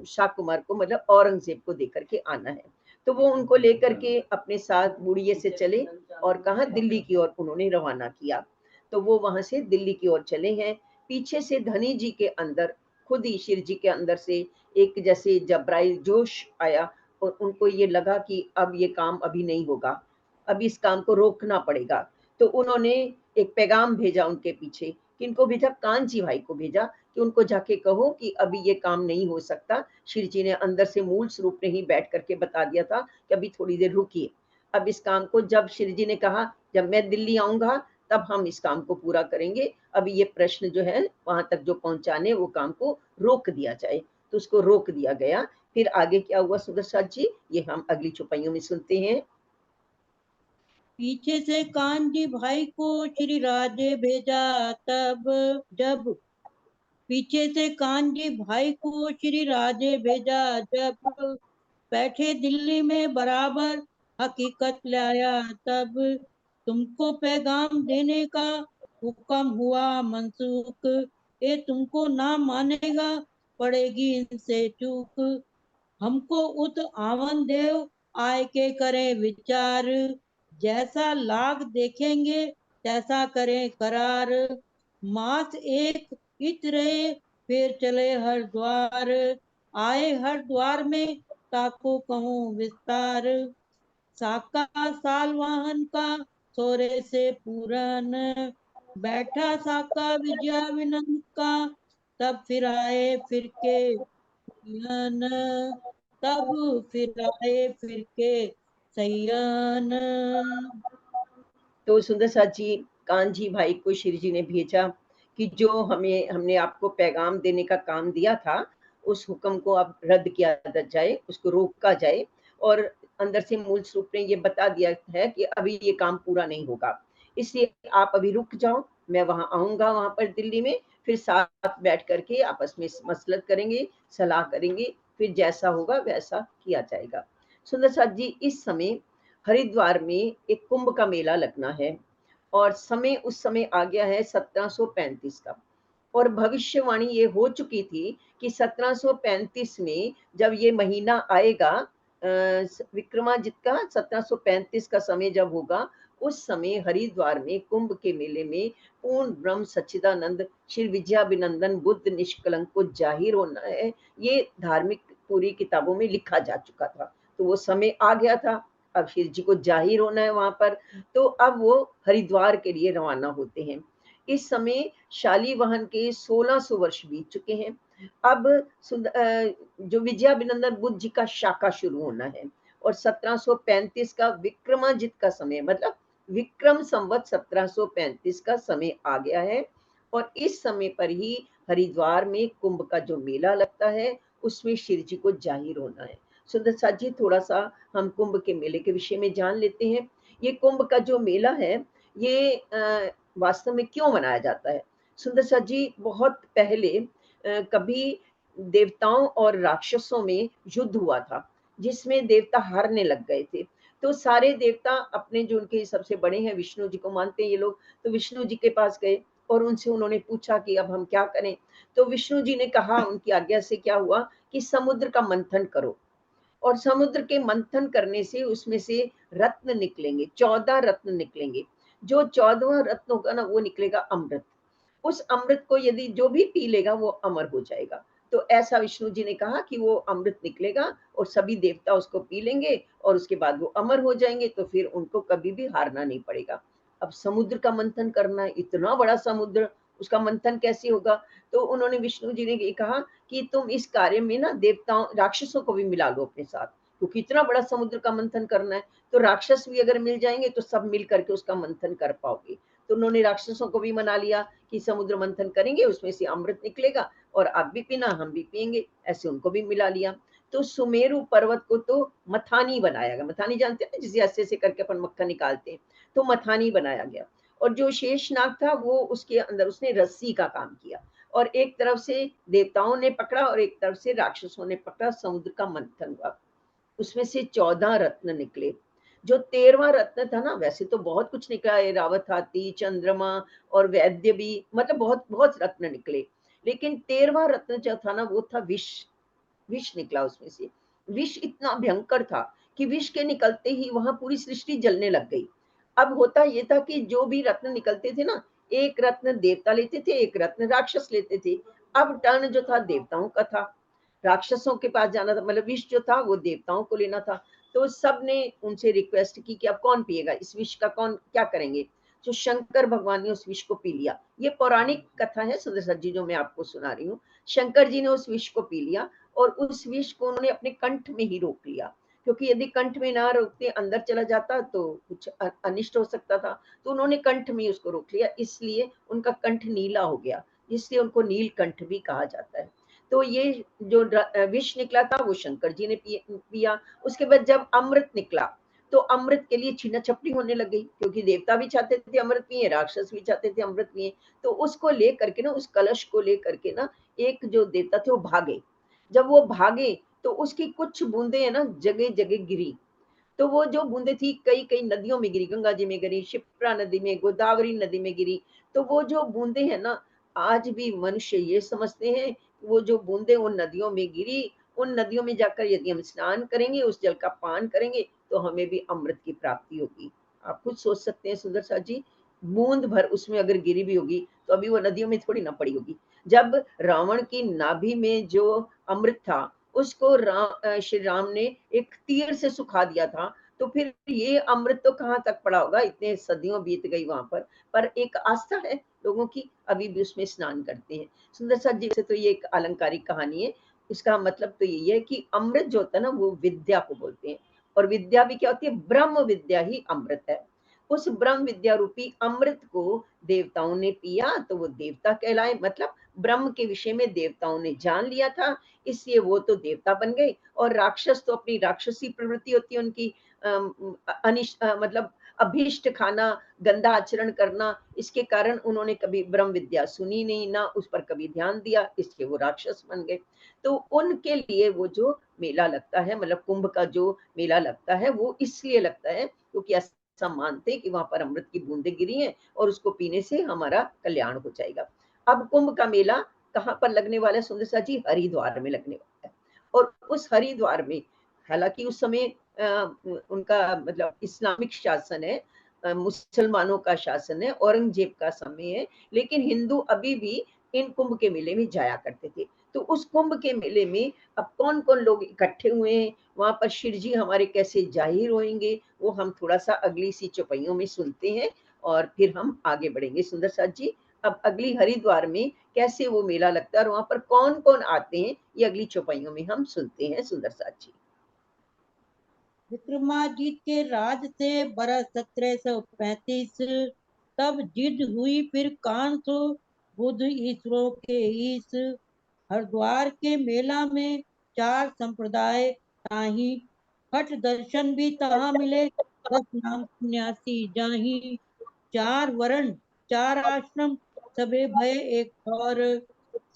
शाह कुमार को, मतलब औरंगजेब को दे करके आना है। तो वो उनको लेकर के अपने साथ बुढ़िए से चले और कहा दिल्ली की ओर उन्होंने रवाना किया। तो वो वहां से दिल्ली की ओर चले हैं। पीछे से धनी जी के अंदर, खुद ही शिव जी के अंदर से एक जैसे जबराइल जोश आया और उनको ये लगा कि अब ये काम अभी नहीं होगा, अब इस काम को रोकना पड़ेगा। तो उन्होंने एक पैगाम भेजा उनके पीछे, किनको भेजा, कांची भाई को भेजा कि उनको जाके कहो कि अभी ये काम नहीं हो सकता। शिव जी ने अंदर से मूल स्वरूप ने ही बैठ करके बता दिया था कि अभी थोड़ी देर रुकिए, अब इस काम को, जब शिव जी ने कहा जब मैं दिल्ली आऊंगा तब हम इस काम को पूरा करेंगे, अभी ये प्रश्न जो है वहां तक जो पहुंचाने, वो काम को रोक दिया जाए। तो उसको रोक दिया गया। फिर आगे क्या हुआ सुदर्शन जी, ये हम अगली चौपाइयों में सुनते हैं। पीछे से कांजी भाई को श्री राजे भेजा तब, जब पीछे से कांजी भाई को श्री राजे भेजा जब, बैठे दिल्ली में बराबर हकीकत लाया तब, तुमको पैगाम देने का हुक्म हुआ मंसूख, ये तुमको ना मानेगा पड़ेगी इनसे चूक, हमको उत आवन देव आय के करे विचार, जैसा लाग देखेंगे तैसा करें करार, मास एक इत रहे फिर चले हरिद्वार, आए हरिद्वार में ताको कहूँ विस्तार, साका सालवाहन का सोरे से पूरन, बैठा साका विजया विनंद का, तब फिर आए फिर के सैयन, तब फिर आए फिर के सैयन। तो सुंदर साथ जी, कानजी भाई को श्री जी ने भेजा कि जो हमने आपको पैगाम देने का काम दिया था, उस हुक्म को अब रद्द किया जाए, उसको रोका जाए। और अंदर से मूल स्वरूप ने ये बता दिया है कि अभी ये काम पूरा नहीं होगा, इसलिए आप अभी रुक जाओ, मैं वहां आऊंगा, वहां पर दिल्ली में, फिर साथ बैठ करके आपस में मसलत करेंगे, सलाह करेंगे, फिर जैसा होगा वैसा किया जाएगा। सुंदर साथ जी, इस समय हरिद्वार में एक कुंभ का मेला लगना है और समय उस समय आ गया है 1735 का। और भविष्यवाणी ये हो चुकी थी कि 1735 में जब ये महीना आएगा, विक्रमाजित का 1735 का समय जब होगा, उस समय हरिद्वार में कुंभ के मेले में पूर्ण ब्रह्म सच्चिदानंद श्री विजयाभिनंदन बुद्ध निष्कलंक को जाहिर होना है। ये धार्मिक पूरी किताबों में लिखा जा चुका था, तो वो समय आ गया था, अब शिव जी को जाहिर होना है वहां पर। तो अब वो हरिद्वार के लिए रवाना होते हैं। इस समय शालीवाहन के 1600 वर्ष बीत चुके हैं। अब जो विजयाभिनंदन बुद्ध जी का शाखा शुरू होना है और 1735 का विक्रमाजित का समय, मतलब विक्रम संवत 1735 का समय आ गया है। और इस समय पर ही हरिद्वार में कुंभ का जो मेला लगता है, उसमें शिव जी को जाहिर होना है। सुंदर साथ जी, थोड़ा सा हम कुंभ के मेले के विषय में जान लेते हैं। ये कुंभ का जो मेला है, ये वास्तव में क्यों मनाया जाता है? सुंदर साथ जी, बहुत पहले कभी देवताओं और राक्षसों में युद्ध हुआ था, जिसमें देवता हारने लग गए थे। तो सारे देवता अपने, जो उनके सबसे बड़े हैं, विष्णु जी को मानते हैं ये लोग, तो विष्णु जी के पास गए और उनसे उन्होंने पूछा कि अब हम क्या करें। तो विष्णु जी ने कहा, उनकी आज्ञा से क्या हुआ कि समुद्र का मंथन करो, और समुद्र के मंथन करने से उसमें से रत्न निकलेंगे, 14 रत्न निकलेंगे। जो 14वां रत्न होगा ना, वो निकलेगा अमृत। उस अमृत को यदि जो भी पी लेगा वो अमर हो जाएगा। तो ऐसा विष्णु जी ने कहा कि वो अमृत निकलेगा और सभी देवता उसको पी लेंगे और उसके बाद वो अमर हो जाएंगे, तो फिर उनको कभी भी हारना नहीं पड़ेगा। अब समुद्र का मंथन करना है, इतना बड़ा समुद्र, उसका मंथन कैसे होगा? तो उन्होंने विष्णु जी ने ये कहा कि तुम इस कार्य में ना देवताओं राक्षसों को भी मिला लो अपने साथ, क्योंकि इतना बड़ा समुद्र का मंथन करना है, तो राक्षस भी अगर मिल जाएंगे तो सब मिल करके उसका मंथन कर पाओगे। तो उन्होंने राक्षसों को भी मना लिया कि समुद्र मंथन करेंगे, उसमें से अमृत निकलेगा और आप भी पीना, हम भी पियेंगे, ऐसे उनको भी मिला लिया। तो सुमेरु पर्वत को तो मथानी बनाया गया। मथानी जानते हैं, जिसे ऐसे ऐसे करके अपन मक्खन निकालते हैं, तो मथानी बनाया गया। और जो शेषनाग था वो उसके अंदर उसने रस्सी का काम किया, और एक तरफ से देवताओं ने पकड़ा और एक तरफ से राक्षसों ने पकड़ा, समुद्र का मंथन हुआ। उसमें से 14 रत्न निकले। जो 13वां रत्न था ना, वैसे तो बहुत कुछ निकला, ऐरावत हाथी, चंद्रमा और वैद्य भी, मतलब बहुत बहुत रत्न निकले, लेकिन 13वां रत्न जो था ना वो था विष। विष निकला उसमें से। विष इतना भयंकर था कि विष के निकलते ही वहां पूरी सृष्टि जलने लग गई। अब होता ये था कि जो भी रत्न निकलते थे ना, एक रत्न देवता लेते थे, एक रत्न राक्षस लेते थे। अब टर्न जो था देवताओं का था, राक्षसों के पास जाना था, मतलब विष जो था वो देवताओं को लेना था। तो सब ने उनसे रिक्वेस्ट की कि अब कौन पिएगा इस विष का, कौन क्या करेंगे? तो शंकर भगवान ने उस विष को पी लिया। ये पौराणिक कथा है सुंदर जी, जो मैं आपको सुना रही हूँ। शंकर जी ने उस विष को पी लिया और उस विष को उन्होंने अपने कंठ में ही रोक लिया, क्योंकि यदि कंठ में ना रोकते अंदर चला जाता तो कुछ अनिष्ट हो सकता था। तो उन्होंने कंठ में उसको रोक लिया, इसलिए उनका कंठ नीला हो गया, इसलिए उनको नीलकंठ भी कहा जाता है। तो ये जो विष निकला था वो शंकर जी ने पिया। उसके बाद जब अमृत निकला तो अमृत के लिए छीना छपटी होने लग गई, क्योंकि देवता भी चाहते थे अमृत पिए, राक्षस भी चाहते थे अमृत पिए। तो उसको लेकर के ना, उस कलश को लेकर के ना, एक जो देवता थे वो भागे। जब वो भागे तो उसकी कुछ बूंदे है ना जगह जगह गिरी। तो वो जो बूंदे थी कई कई नदियों में गिरी, गंगा जी में गिरी, शिप्रा नदी में, गोदावरी नदी में गिरी। तो वो जो बूंदे हैं ना, आज भी मनुष्य ये समझते हैं वो जो बूंदे उन नदियों में गिरी, उन नदियों में जाकर यदि हम स्नान करेंगे, उस जल का पान करेंगे, तो हमें भी अमृत की प्राप्ति होगी। आप खुद सोच सकते हैं सुंदर साथ जी, बूंद भर उसमें अगर गिरी भी होगी तो अभी वो नदियों में थोड़ी ना पड़ी होगी। जब रावण की नाभि में जो अमृत था उसको श्री राम ने एक तीर से सुखा दिया था, तो फिर ये अमृत तो कहाँ तक पड़ा होगा, इतने सदियों बीत गई वहां पर एक आस्था है लोगों की, अभी भी उसमें स्नान करते हैं। सुंदर साथ जी से तो ये एक अलंकारिक कहानी है। इसका मतलब तो यही है कि अमृत जो होता है ना वो विद्या को बोलते हैं, और विद्या भी क्या होती है, ब्रह्म विद्या ही अमृत है। उस ब्रह्म विद्या रूपी अमृत को देवताओं ने पिया तो वो देवता कहलाए, मतलब ब्रह्म के विषय में देवताओं ने जान लिया था, इसलिए वो तो देवता बन गए। और राक्षस तो अपनी राक्षसी प्रवृत्ति होती है उनकी, मतलब अभीष्ट खाना, गंदा आचरण करना, इसके कारण उन्होंने कभी ब्रह्म विद्या सुनी नहीं, ना उस पर कभी ध्यान दिया, इसलिए वो राक्षस बन गए। तो उनके लिए वो जो मेला लगता है, मतलब कुंभ का जो मेला लगता है, वो इसलिए लगता है क्योंकि ऐसा मानते हैं कि वहां पर अमृत की बूंदे गिरी हैं और उसको पीने से हमारा कल्याण हो जाएगा। अब कुंभ का मेला कहाँ पर लगने वाला है सुंदर सा जी, हरिद्वार में लगने वाला है। और उस हरिद्वार में, हालांकि उस समय उनका मतलब इस्लामिक शासन है, मुसलमानों का शासन है, औरंगजेब का समय है, लेकिन हिंदू अभी भी इन कुंभ के मेले में जाया करते थे। तो उस कुंभ के मेले में अब कौन कौन लोग इकट्ठे हुए हैं, वहां पर शिव जी हमारे कैसे जाहिर होंगे, वो हम थोड़ा सा अगली सी चौपाइयों में सुनते हैं और फिर हम आगे बढ़ेंगे सुंदर साथ जी। अब अगली हरिद्वार में कैसे वो मेला लगता है और वहां पर कौन कौन आते हैं, ये अगली चौपाइयों में हम सुनते हैं सुंदर साथ जी। विक्रमादित्य के राज से बरस 1735, तब जिद हुई फिर कांसो बुध ईश्वरों के ईश। हरिद्वार के मेला में 4 संप्रदाय ताही, हठ दर्शन भी तहाँ मिले, 10 नाम सन्यासी जाही। 4 वर्ण 4 आश्रम, सबे भय एक और,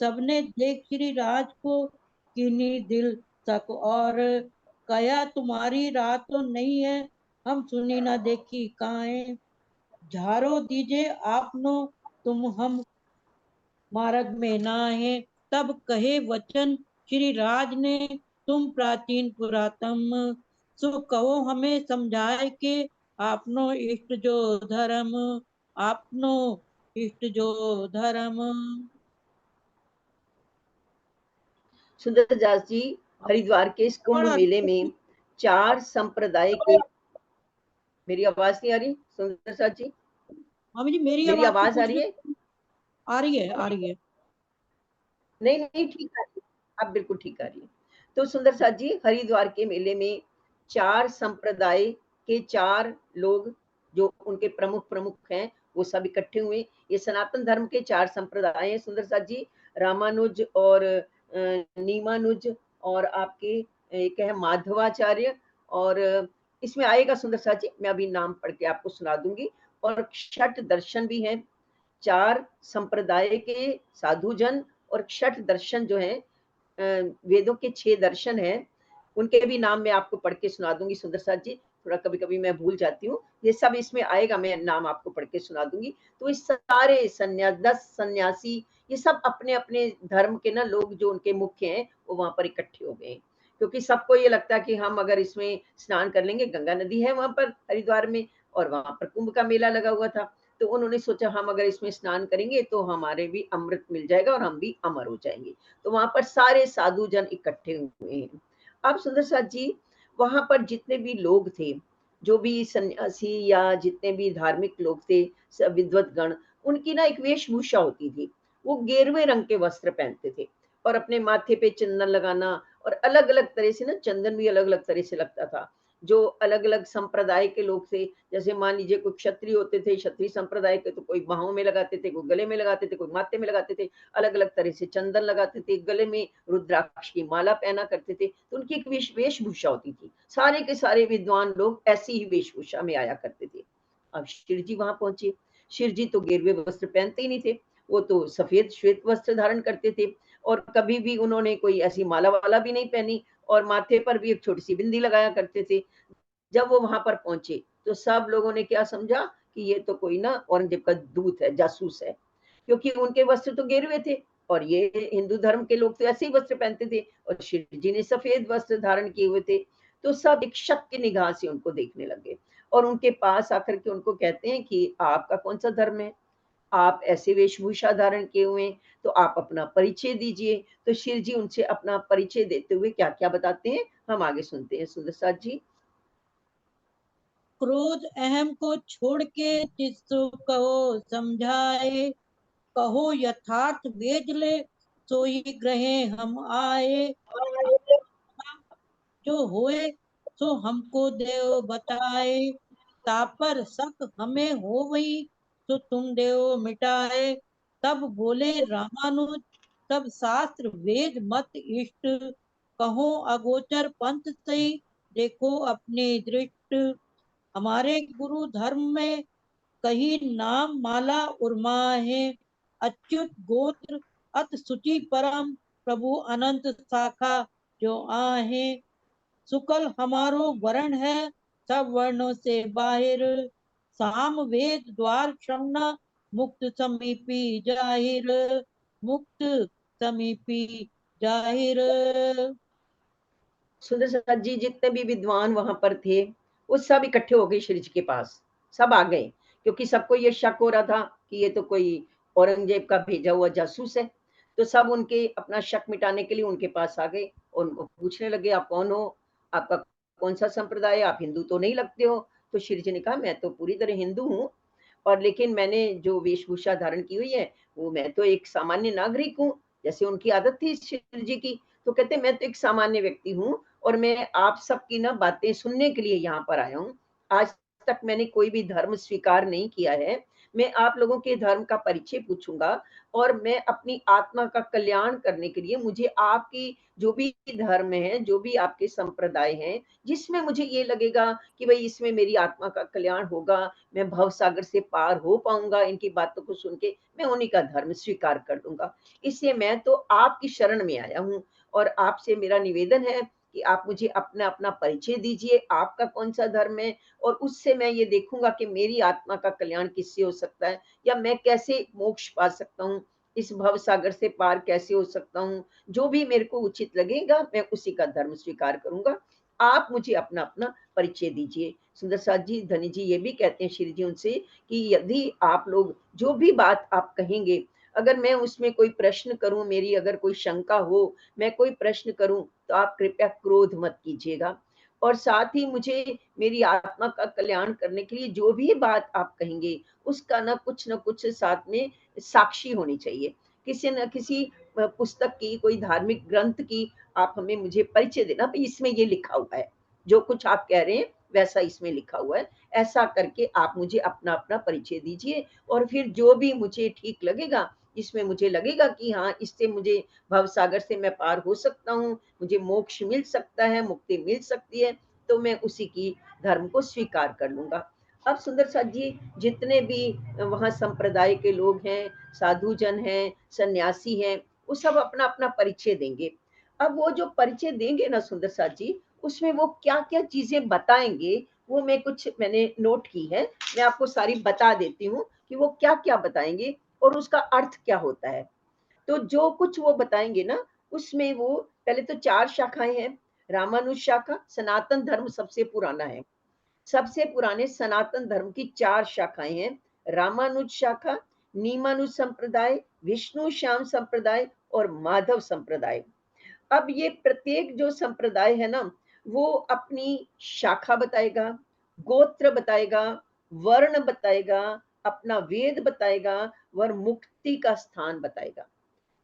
सबने देख श्री राज को कीनी दिल तक और। कया तुम्हारी रात तो नहीं है, हम सुनी ना देखी काहे। झारो दीजे आपनो, तुम हम मार्ग में ना है। तब कहे वचन श्री राज ने, तुम प्राचीन पुरातन, सो कहो हमें समझाए के, आपनो इष्ट जो धर्म, आपनो इष्ट जो धर्म। सुंदरदास जी हरिद्वार के इस कुंभ मेले में 4 संप्रदाय के, मेरी आवाज नहीं आ रही सुंदरदास जी? स्वामी जी मेरी मेरी आवाज तो आवाज आ कुछ रही है? आ रही है, आ रही है। नहीं नहीं, ठीक आ रही है, अब बिल्कुल ठीक आ रही है। तो सुंदरदास जी हरिद्वार के मेले में 4 संप्रदाय के 4 लोग जो उनके प्रमुख प्रमुख हैं वो सब इकट्ठे हुए। ये सनातन धर्म के 4 संप्रदाय हैं सुंदरदास जी, रामानुज और नीमानुज और आपके एक है माधवाचार्य, और इसमें आएगा सुंदरदास जी, मैं अभी नाम पढ़ के आपको सुना दूंगी। और छठ दर्शन भी हैं, 4 संप्रदाय के साधुजन और छठ दर्शन जो है, वेदों के 6 दर्शन हैं, उनके भी नाम मैं आपको पढ़ के सुना दूंगी सुंदरदास जी, थोड़ा कभी कभी मैं भूल जाती हूँ, ये सब इसमें आएगा, मैं नाम आपको पढ़ के सुना दूंगी। तो इस सारे 10 सन्यासी, ये सब अपने अपने धर्म के ना लोग जो उनके मुख्य हैं वो वहां पर इकट्ठे हो गए, क्योंकि सबको ये लगता है कि हम अगर इसमें स्नान कर लेंगे, गंगा नदी है वहां पर हरिद्वार में और वहां पर कुंभ का मेला लगा हुआ था, तो उन्होंने सोचा हम अगर इसमें स्नान करेंगे तो हमारे भी अमृत मिल जाएगा और हम भी अमर हो जाएंगे। तो वहां पर सारे साधु जन इकट्ठे हुए हैं। अब सुंदरदास जी वहां पर जितने भी लोग थे, जो भी सन्यासी या जितने भी धार्मिक लोग थे, विद्वत गण, उनकी ना एक वेशभूषा होती थी, वो गेरुए रंग के वस्त्र पहनते थे और अपने माथे पे चंदन लगाना, और अलग अलग तरह से ना चंदन भी अलग अलग तरह से लगता था। जो अलग अलग संप्रदाय के लोग थे, जैसे मान लीजिए कोई क्षत्रिय होते थे, क्षत्रिय संप्रदाय के, तो कोई बाहों में लगाते थे, कोई गले में लगाते थे, कोई माथे में लगाते थे, अलग अलग तरह से चंदन लगाते थे, गले में रुद्राक्ष की माला पहना करते थे, तो उनकी एक वेशभूषा होती थी। सारे के सारे विद्वान लोग ऐसी ही वेशभूषा में आया करते थे। अब शिव जी वहां पहुंचे, शिव जी तो गेरुए वस्त्र पहनते ही नहीं थे, वो तो सफेद श्वेत वस्त्र धारण करते थे, और कभी भी उन्होंने कोई ऐसी माला वाला भी नहीं पहनी, और माथे पर भी एक छोटी सी बिंदी लगाया करते थे। जब वो वहां पर पहुंचे तो सब लोगों ने क्या समझा कि ये तो कोई ना औरंगजेब का दूत है, जासूस है, क्योंकि उनके वस्त्र तो गेरुए थे और ये हिंदू धर्म के लोग तो ऐसे ही वस्त्र पहनते थे, और शिव जी ने सफेद वस्त्र धारण किए हुए थे। तो सब एक शक की निगाह से उनको देखने लगे और उनके पास आकर के उनको कहते हैं कि आपका कौन सा धर्म है, आप ऐसे वेशभूषा धारण किए हुए हैं, तो आप अपना परिचय दीजिए। तो शिव जी उनसे अपना परिचय देते हुए क्या क्या बताते हैं, हम आगे सुनते हैं सुंदरदास जी। क्रोध अहम को छोड़ के चित्सु कहो समझाए, कहो यथार्थ वेद ले सोई ग्रहे हम आए। जो होए सो हमको देव बताए, तापर शक हमें हो वही तो तुम देव मिटाए। तब बोले रामानुज सब शास्त्र वेद मत इष्ट, कहो अगोचर पंथ सही देखो अपने दृष्ट। हमारे गुरु धर्म में कही नाम माला उर्मा है, अच्युत गोत्र अत सुचि परम प्रभु अनंत शाखा जो आहे। शुक्ल हमारो वर्ण है सब वर्णों से बाहिर, साम वेद द्वार श्रवण मुक्त समीपी जाहिर, मुक्त समीपी जाहिर। सुंदरदास जी जितने भी विद्वान वहां पर थे वो सब इकट्ठे हो गए श्री जी के पास, सब आ गए, क्योंकि सबको ये शक हो रहा था कि ये तो कोई औरंगजेब का भेजा हुआ जासूस है। तो सब उनके अपना शक मिटाने के लिए उनके पास आ गए और उनको पूछने लगे आप कौन हो, आपका कौन सा संप्रदाय है, आप हिंदू तो नहीं लगते हो। तो श्री जी ने कहा मैं तो पूरी तरह हिंदू हूँ, और लेकिन मैंने जो वेशभूषा धारण की हुई है वो मैं तो एक सामान्य नागरिक हूँ, जैसे उनकी आदत थी श्री जी की। तो कहते मैं तो एक सामान्य व्यक्ति हूँ और मैं आप सबकी ना बातें सुनने के लिए यहाँ पर आया हूँ। आज तक मैंने कोई भी धर्म स्वीकार नहीं किया है, मैं आप लोगों के धर्म का परिचय पूछूंगा, और मैं अपनी आत्मा का कल्याण करने के लिए मुझे आपकी जो भी धर्म है, जो भी आपके संप्रदाय हैं, जिसमें मुझे ये लगेगा कि भाई इसमें मेरी आत्मा का कल्याण होगा, मैं भव सागर से पार हो पाऊंगा, इनकी बातों को सुन के मैं उन्हीं का धर्म स्वीकार कर लूंगा। इसलिए मैं तो आपकी शरण में आया हूँ और आपसे मेरा निवेदन है कि आप मुझे अपना अपना परिचय दीजिए, आपका कौन सा धर्म है, और उससे मैं ये देखूंगा कि मेरी आत्मा का कल्याण किससे हो सकता है, या मैं कैसे मोक्ष पा सकता हूँ, इस भव सागर से पार कैसे हो सकता हूँ। जो भी मेरे को उचित लगेगा मैं उसी का धर्म स्वीकार करूंगा, आप मुझे अपना अपना परिचय दीजिए। सुंदरदास जी धनी जी ये भी कहते हैं श्री जी उनसे कि यदि आप लोग जो भी बात आप कहेंगे अगर मैं उसमें कोई प्रश्न करूं, मेरी अगर कोई शंका हो, मैं कोई प्रश्न करूं, तो आप कृपया क्रोध मत कीजिएगा। और साथ ही मुझे मेरी आत्मा का कल्याण करने के लिए जो भी बात आप कहेंगे, उसका ना कुछ साथ में साक्षी होनी चाहिए। किसी न किसी पुस्तक की, कोई धार्मिक ग्रंथ की आप हमें मुझे परिचय देना, भाई इसमें ये लिखा हुआ है, जो कुछ आप कह रहे हैं वैसा इसमें लिखा हुआ है। ऐसा करके आप मुझे अपना परिचय दीजिए, और फिर जो भी मुझे ठीक लगेगा, जिसमें मुझे लगेगा कि हाँ, इससे मुझे भवसागर से मैं पार हो सकता हूँ, मुझे मोक्ष मिल सकता है, मुक्ति मिल सकती है, तो मैं उसी की धर्म को स्वीकार कर लूंगा। अब सुंदर साथ जी, जितने भी वहाँ संप्रदाय के लोग हैं, साधु जन हैं, सन्यासी हैं, वो सब अपना अपना परिचय देंगे। अब वो जो परिचय देंगे ना सुंदर साथ जी, उसमें वो क्या क्या चीजें बताएंगे, वो मैंने नोट की है, मैं आपको सारी बता देती हूँ कि वो क्या क्या बताएंगे और उसका अर्थ क्या होता है। तो जो कुछ वो बताएंगे ना, उसमें वो पहले तो 4 शाखाएं हैं। रामानुज शाखा, सनातन धर्म सबसे पुराना है। सबसे पुराने सनातन धर्म की 4 शाखाएं हैं। रामानुज शाखा, नीमानुज संप्रदाय, विष्णु श्याम संप्रदाय और माधव संप्रदाय। अब ये प्रत्येक जो संप्रदाय है ना, वो अपनी शाखा बताएगा, गोत्र बताएगा, वर्ण बताएगा, अपना वेद बताएगा, और मुक्ति का स्थान बताएगा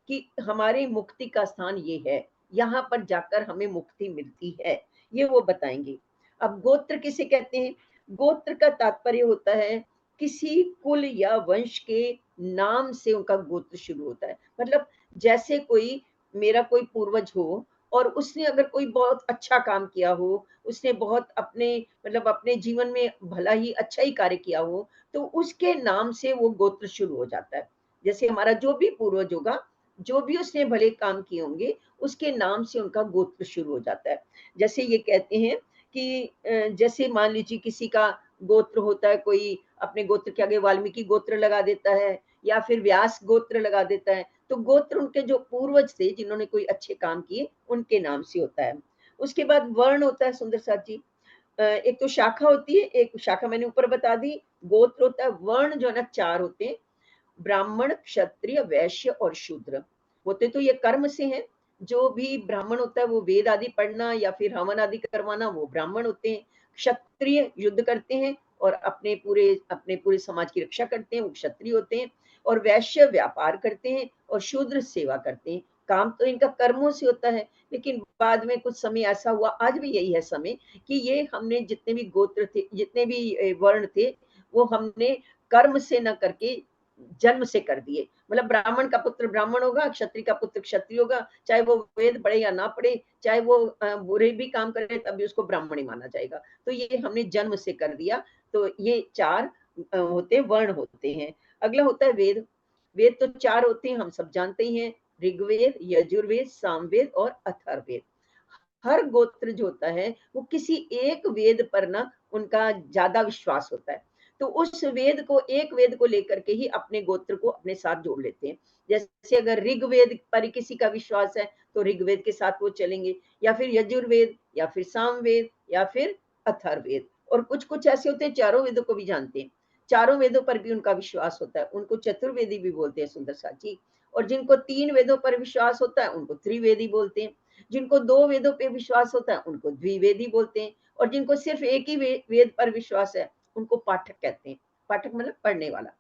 कि हमारे मुक्ति का स्थान ये है, यहाँ पर जाकर हमें मुक्ति मिलती है, ये वो बताएंगे। अब गोत्र किसे कहते हैं? गोत्र का तात्पर्य होता है किसी कुल या वंश के नाम से उनका गोत्र शुरू होता है। मतलब जैसे कोई, मेरा कोई पूर्वज हो और उसने अगर कोई बहुत अच्छा काम किया हो, उसने बहुत अपने मतलब अपने जीवन में भला ही अच्छा ही कार्य किया हो, तो उसके नाम से वो गोत्र शुरू हो जाता है। जैसे हमारा जो भी पूर्वज होगा, जो भी उसने भले काम किए होंगे, उसके नाम से उनका गोत्र शुरू हो जाता है। जैसे ये कहते हैं कि जैसे मान लीजिए किसी का गोत्र होता है, कोई अपने गोत्र के आगे वाल्मीकि गोत्र लगा देता है, या फिर व्यास गोत्र लगा देता है, तो गोत्र उनके जो पूर्वज थे, जिन्होंने कोई अच्छे काम किए, उनके नाम से होता है। उसके बाद वर्ण होता है सुंदर साथ जी। एक तो शाखा होती है, एक शाखा मैंने ऊपर बता दी, गोत्र होता है। वर्ण जो है ना 4 होते हैं, ब्राह्मण, क्षत्रिय, वैश्य और शूद्र। होते तो ये कर्म से हैं। जो भी ब्राह्मण होता है वो वेद आदि पढ़ना या फिर हवन आदि करवाना, वो ब्राह्मण होते हैं। क्षत्रिय युद्ध करते हैं और अपने पूरे समाज की रक्षा करते हैं, वो क्षत्रिय होते हैं। और वैश्य व्यापार करते हैं और शूद्र सेवा करते हैं। काम तो इनका कर्मों से होता है, लेकिन बाद में कुछ समय ऐसा हुआ, आज भी यही है समय, कि ये हमने जितने भी गोत्र थे, जितने भी वर्ण थे, वो हमने कर्म से न करके जन्म से कर दिए। मतलब ब्राह्मण का पुत्र ब्राह्मण होगा, क्षत्रिय का पुत्र क्षत्रिय होगा, चाहे वो वेद पढ़े या ना पढ़े, चाहे वो बुरे भी काम करे, तब भी उसको ब्राह्मण ही माना जाएगा। तो ये हमने जन्म से कर दिया। तो ये 4 होते वर्ण होते हैं। अगला होता है वेद। वेद तो 4 होते हैं, हम सब जानते ही हैं, ऋग्वेद, यजुर्वेद, सामवेद और अथर्ववेद। हर गोत्र जो होता है वो किसी एक वेद पर ना उनका ज्यादा विश्वास होता है, तो उस वेद को, एक वेद को लेकर के ही अपने गोत्र को अपने साथ जोड़ लेते हैं। जैसे अगर ऋग्वेद पर किसी का विश्वास है, तो ऋग्वेद के साथ वो चलेंगे, या फिर यजुर्वेद, या फिर सामवेद, या फिर अथर्ववेद। और कुछ कुछ ऐसे होते हैं चारों वेदों को भी जानते हैं, चारों वेदों पर भी उनका विश्वास होता है, उनको चतुर्वेदी भी बोलते हैं सुंदर साची। और जिनको 3 वेदों पर विश्वास होता है, उनको त्रिवेदी बोलते हैं। जिनको 2 वेदों पे विश्वास होता है, उनको द्विवेदी बोलते हैं। और जिनको सिर्फ एक ही वेद पर विश्वास है, उनको पाठक कहते हैं। पाठक मतलब पढ़ने वाला,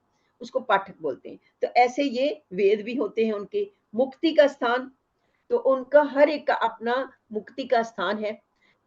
उसको पाठक बोलते हैं। तो ऐसे ये वेद भी होते हैं उनके। मुक्ति का स्थान, तो उनका हर एक का अपना मुक्ति का स्थान है।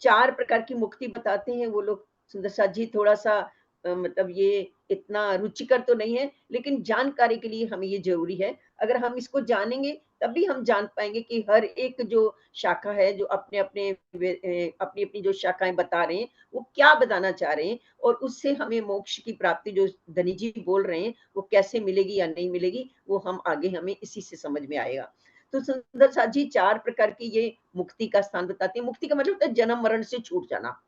4 प्रकार की मुक्ति बताते हैं वो लोग। सुंदर साथ जी थोड़ा सा मतलब ये इतना रुचिकर तो नहीं है, लेकिन जानकारी के लिए हमें ये जरूरी है। अगर हम इसको जानेंगे, तभी हम जान पाएंगे कि हर एक जो शाखा है, जो अपने अपने अपनी अपनी जो शाखाएं बता रहे हैं, वो क्या बताना चाह रहे हैं, और उससे हमें मोक्ष की प्राप्ति जो धनी जी बोल रहे हैं, वो कैसे मिलेगी या नहीं मिलेगी, वो हम आगे हमें इसी से समझ में आएगा। तो सुंदर साथ जी 4 प्रकार की ये मुक्ति का स्थान बताते हैं। मुक्ति का मतलब होता है जन्म मरण से छूट जाना।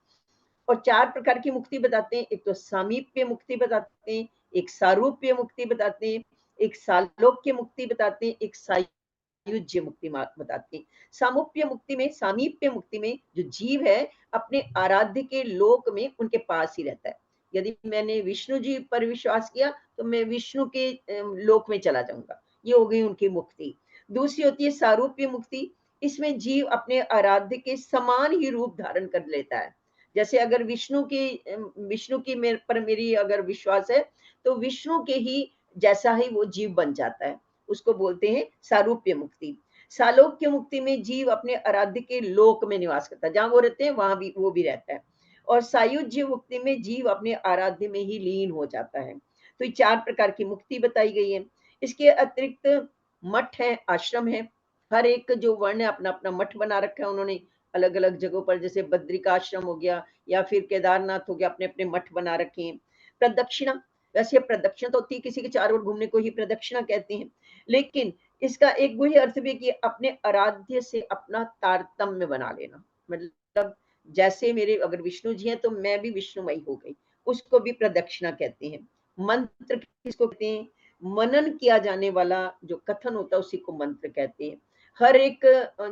और 4 प्रकार की मुक्ति बताते हैं। एक तो सामीप्य मुक्ति बताते हैं, एक सारूप्य मुक्ति बताते हैं, एक सालोक्य मुक्ति बताते हैं, एक सायुज्य मुक्ति बताते हैं। सामीप्य मुक्ति में, सामीप्य मुक्ति में जो जीव है अपने आराध्य के लोक में उनके पास ही रहता है। यदि मैंने विष्णु जी पर विश्वास किया, तो मैं विष्णु के लोक में चला जाऊंगा। ये हो गई उनकी मुक्ति। दूसरी होती है सारूप्य मुक्ति, इसमें जीव अपने आराध्य के समान ही रूप धारण कर लेता है। जैसे अगर विष्णु की मेरे पर मेरी अगर विश्वास है, तो विष्णु के ही जैसा ही वो जीव बन जाता है, उसको बोलते हैं सारूप्य मुक्ति। सालोक्य मुक्ति में जीव अपने आराध्य के लोक में निवास करता है, जहां वो रहते हैं वहां भी वो भी रहता है। और सायुज्य मुक्ति में जीव अपने आराध्य में ही लीन हो जाता है। तो ये 4 प्रकार की मुक्ति बताई गई है। इसके अतिरिक्त मठ है, आश्रम है, हर एक जो वर्ण है अपना अपना मठ बना रखा है उन्होंने अलग अलग जगहों पर, जैसे बद्रिका आश्रम हो गया या फिर केदारनाथ हो गया, अपने अपने मठ बना रखे हैं। प्रदक्षिणा, वैसे प्रदक्षिणा तो होती है किसी के चारों ओर घूमने को ही प्रदक्षिणा कहते हैं, लेकिन इसका एक वही अर्थ भी कि अपने आराध्य से अपना तारतम्य बना लेना। मतलब जैसे मेरे अगर विष्णु जी हैं तो मैं भी विष्णुमयी हो गई, उसको भी प्रदक्षिणा कहते हैं। मंत्र किसको कहते हैं? मनन किया जाने वाला जो कथन होता है उसी को मंत्र कहते हैं। हर एक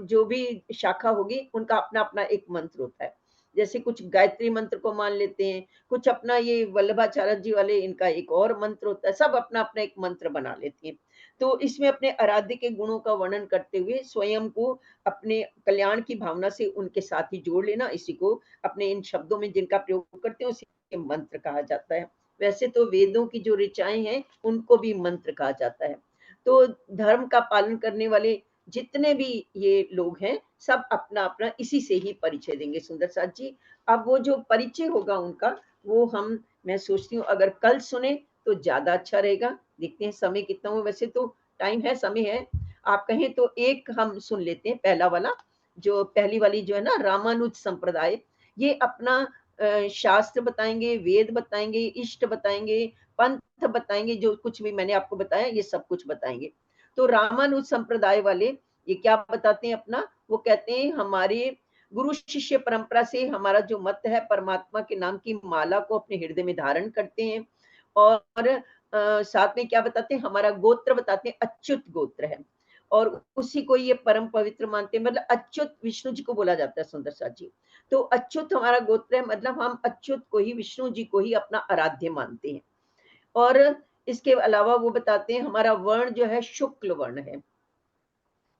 जो भी शाखा होगी उनका अपना अपना एक मंत्र होता है। जैसे कुछ गायत्री मंत्र को मान लेते हैं, कुछ अपना ये वल्लभाचार्य जी वाले इनका एक और मंत्र होता है, सब अपना अपना एक मंत्र बना लेते हैं। तो इसमें अपने आराध्य के गुणों का वर्णन करते हुए स्वयं को अपने कल्याण की भावना से उनके साथ ही जोड़ लेना, इसी को अपने इन शब्दों में जिनका प्रयोग करते हैं उसी मंत्र कहा जाता है। वैसे तो वेदों की जो ऋचाएं हैं उनको भी मंत्र कहा जाता है। तो धर्म का पालन करने वाले जितने भी ये लोग हैं सब अपना अपना इसी से ही परिचय देंगे सुंदर साथ जी। अब वो जो परिचय होगा उनका वो हम मैं सोचती हूँ अगर कल सुने तो ज्यादा अच्छा रहेगा। देखते हैं समय कितना हो, वैसे तो टाइम है, समय है, आप कहें तो एक हम सुन लेते हैं पहला वाला। जो पहली वाली जो है ना रामानुज संप्रदाय, ये अपना शास्त्र बताएंगे, वेद बताएंगे, इष्ट बताएंगे, पंथ बताएंगे, जो कुछ भी मैंने आपको बताया ये सब कुछ बताएंगे। तो रामानुज संप्रदाय वाले ये क्या बताते हैं अपना, वो कहते हैं हमारे गुरु शिष्य परंपरा से हमारा जो मत है परमात्मा के नाम की माला को अपने हृदय में धारण करते हैं। और साथ में क्या बताते हैं, हमारा गोत्र बताते हैं अच्युत गोत्र है और उसी को ये परम पवित्र मानते हैं। मतलब अच्युत विष्णु जी को बोला जाता है सुंदर साथ जी। तो अच्युत हमारा गोत्र है, मतलब हम अच्युत को ही विष्णु जी को ही अपना आराध्य मानते हैं। और इसके अलावा वो बताते हैं हमारा वर्ण जो है शुक्ल वर्ण है।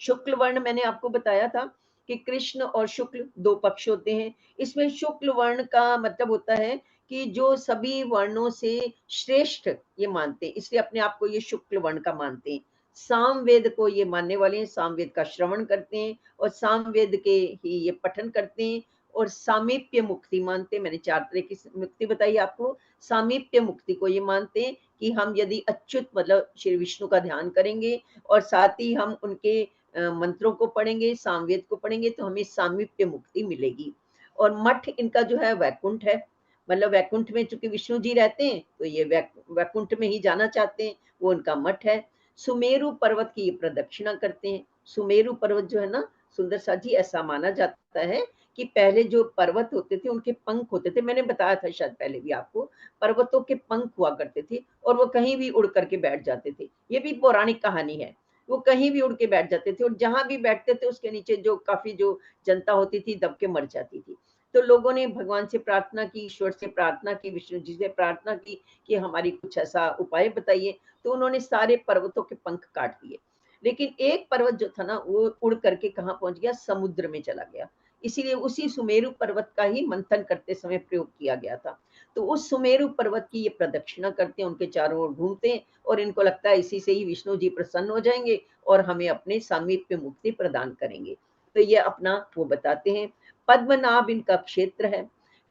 शुक्ल वर्ण मैंने आपको बताया था कि कृष्ण और शुक्ल दो पक्ष होते हैं। इसमें शुक्ल वर्ण का मतलब होता है कि जो सभी वर्णों से श्रेष्ठ ये मानते हैं, इसलिए अपने आप को ये शुक्ल वर्ण का मानते हैं। सामवेद को ये मानने वाले हैं, सामवेद का श्रवण करते हैं और सामवेद के ही ये पठन करते हैं और सामीप्य मुक्ति मानते हैं। मैंने 4 तरह की मुक्ति बताई आपको। सामीप्य मुक्ति को ये मानते हैं कि हम यदि अच्युत मतलब श्री विष्णु का ध्यान करेंगे और साथ ही हम उनके मंत्रों को पढ़ेंगे, सामवेद को पढ़ेंगे तो हमें सामीप्य मुक्ति मिलेगी। और मठ इनका जो है वैकुंठ है, मतलब वैकुंठ में चूंकि विष्णु जी रहते हैं तो ये वैकुंठ में ही जाना चाहते हैं, वो उनका मठ है। सुमेरु पर्वत की ये प्रदक्षिणा करते हैं। सुमेरु पर्वत जो है ना सुंदर सा जी, ऐसा माना जाता है कि पहले जो पर्वत होते थे उनके पंख होते थे, मैंने बताया था शायद पहले भी आपको, पर्वतों के पंख हुआ करते थे और वो कहीं भी उड़ करके बैठ जाते थे। ये भी पौराणिक कहानी है। वो कहीं भी उड़ के बैठ जाते थे और जहां भी बैठते थे उसके नीचे जो काफी जो जनता होती थी दब के मर जाती थी। तो लोगों ने भगवान से प्रार्थना की, ईश्वर से प्रार्थना की, विष्णु जी से प्रार्थना की कि हमारी कुछ ऐसा उपाय बताइए। तो उन्होंने सारे पर्वतों के पंख काट दिए, लेकिन एक पर्वत जो था ना वो उड़ करके कहाँ पहुंच गया, समुद्र में चला गया। इसीलिए उसी सुमेरु पर्वत का ही मंथन करते समय प्रयोग किया गया था। तो उस सुमेरु पर्वत की ये प्रदक्षिणा करते हैं, उनके चारों ओर घूमते हैं और इनको लगता है इसी से ही विष्णु जी प्रसन्न हो जाएंगे और हमें अपने सामीप्य मुक्ति प्रदान करेंगे। तो ये अपना वो बताते हैं। पद्मनाभ इनका क्षेत्र है।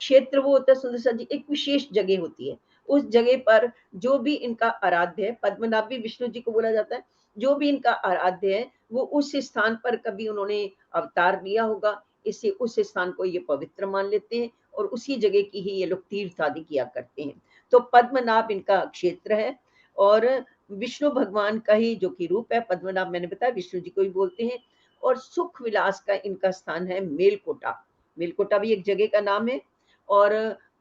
क्षेत्र वो होता है सुंदर सा जी, एक विशेष जगह होती है, उस जगह पर जो भी इनका आराध्य है, पद्मनाभ भी विष्णु जी को बोला जाता है, जो भी इनका आराध्य है वो उस स्थान पर कभी उन्होंने अवतार लिया होगा, इससे उस स्थान को ये पवित्र मान लेते हैं और उसी जगह की ही ये लोग तीर्थ आदि किया करते हैं। तो पद्मनाभ इनका क्षेत्र है और विष्णु भगवान का ही जो कि रूप है पद्मनाभ, मैंने बताया विष्णु जी को ही बोलते हैं। और सुख विलास का इनका स्थान है मेलकोटा। मेलकोटा भी एक जगह का नाम है। और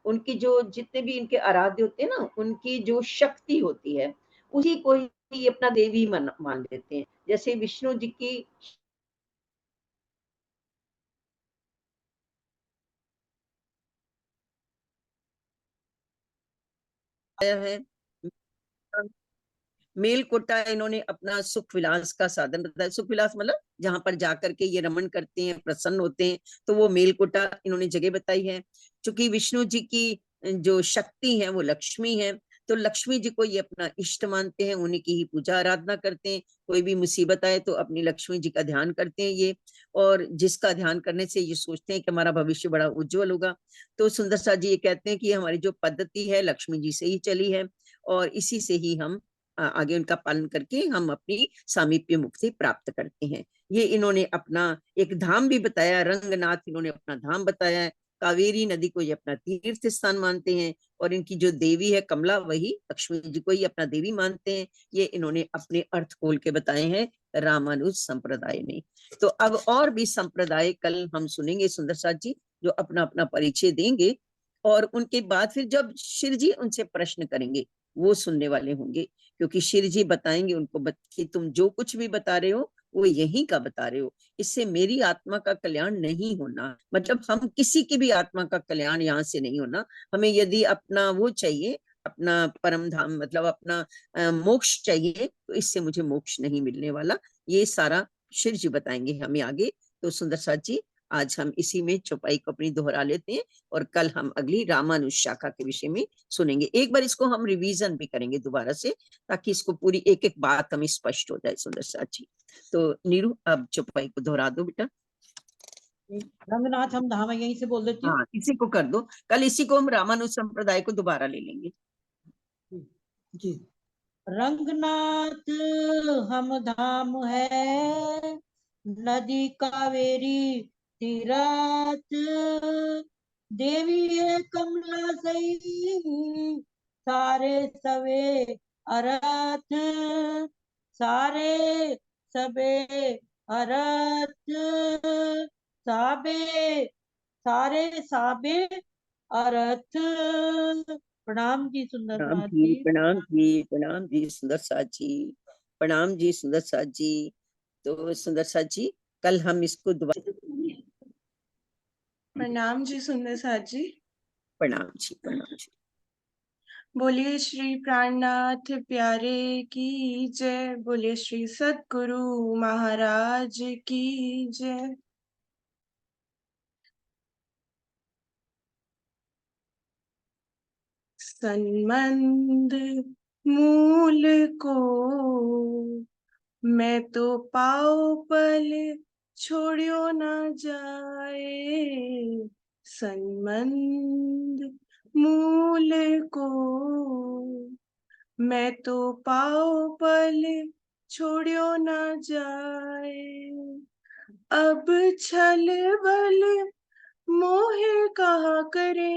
उनकी जो जितने भी इनके आराध्य होते हैं ना, उनकी जो शक्ति होती है उसी को ही अपना देवी मान लेते हैं। जैसे विष्णु जी की है मेल कोटा इन्होंने अपना सुख विलास का साधन बताया। सुख विलास मतलब जहां पर जाकर के ये रमण करते हैं, प्रसन्न होते हैं, तो वो मेल कोटा इन्होंने जगह बताई है। क्योंकि विष्णु जी की जो शक्ति है वो लक्ष्मी है, तो लक्ष्मी जी को ये अपना इष्ट मानते हैं, उन्हीं की ही पूजा आराधना करते हैं। कोई भी मुसीबत आए तो अपनी लक्ष्मी जी का ध्यान करते हैं ये, और जिसका ध्यान करने से ये सोचते हैं कि हमारा भविष्य बड़ा उज्जवल होगा। तो सुंदर सा जी ये कहते हैं कि हमारी जो पद्धति है लक्ष्मी जी से ही चली है, और इसी से ही हम आगे उनका पालन करके हम अपनी सामीप्य मुक्ति प्राप्त करते हैं। ये इन्होंने अपना एक धाम भी बताया, रंगनाथ इन्होंने अपना धाम बताया है। कावेरी नदी को ये अपना तीर्थ स्थान मानते हैं, और इनकी जो देवी है कमला, वही लक्ष्मी जी को ही अपना देवी मानते हैं। ये इन्होंने अपने अर्थ खोल के बताए हैं रामानुज संप्रदाय में। तो अब और भी संप्रदाय कल हम सुनेंगे सुंदर साथ जी, जो अपना अपना परिचय देंगे, और उनके बाद फिर जब शिव जी उनसे प्रश्न करेंगे वो सुनने वाले होंगे। क्योंकि शिव जी बताएंगे उनको कि तुम जो कुछ भी बता रहे हो वो यही का बता रहे हो, इससे मेरी आत्मा का कल्याण नहीं होना, मतलब हम किसी की भी आत्मा का कल्याण यहाँ से नहीं होना। हमें यदि अपना वो चाहिए, अपना परम धाम मतलब अपना मोक्ष चाहिए, तो इससे मुझे मोक्ष नहीं मिलने वाला। ये सारा शिव जी बताएंगे हमें आगे। तो सुंदर साथ जी, आज हम इसी में चौपाई को अपनी दोहरा लेते हैं, और कल हम अगली रामानुज शाखा के विषय में सुनेंगे। एक बार इसको हम रिवीजन भी करेंगे दोबारा से, ताकि इसको पूरी एक एक बात हमें स्पष्ट हो जाए सुंदर साथ जी। तो नीरू, अब चौपाई को दोहरा दो बेटा। रंगनाथ हम धाम है, यहीं से बोल देती हूँ। हाँ, इसी को कर दो, कल इसी को हम रामानुज संप्रदाय को दोबारा ले लेंगे जी। रंगनाथ हम धाम है, नदी कावेरी तीरथ, देवी है कमला सई, सारे सवे अरथ, सारे सबे अरथ, साबे सारे साबे अर्थ। प्रणाम जी सुंदर प्रणाम साथ जी, जी। प्रणाम जी, प्रणाम जी सुंदर साथ जी, प्रणाम जी सुंदर साथ जी। तो सुंदर साथ जी, कल हम इसको दोबारा। प्रणाम जी सुंदर साथ जी। प्रणाम जी, प्रणाम जी। बोलिए श्री प्राणनाथ प्यारे की जय, बोलिए श्री सद्गुरु महाराज की जय। सन्मंद मूल को मैं तो पाओ पल छोड़ियो न जाए, सन्मंद मूल को मैं तो पाओ पल छोड़ियो न जाए। अब छल बल मोहे कहा करे,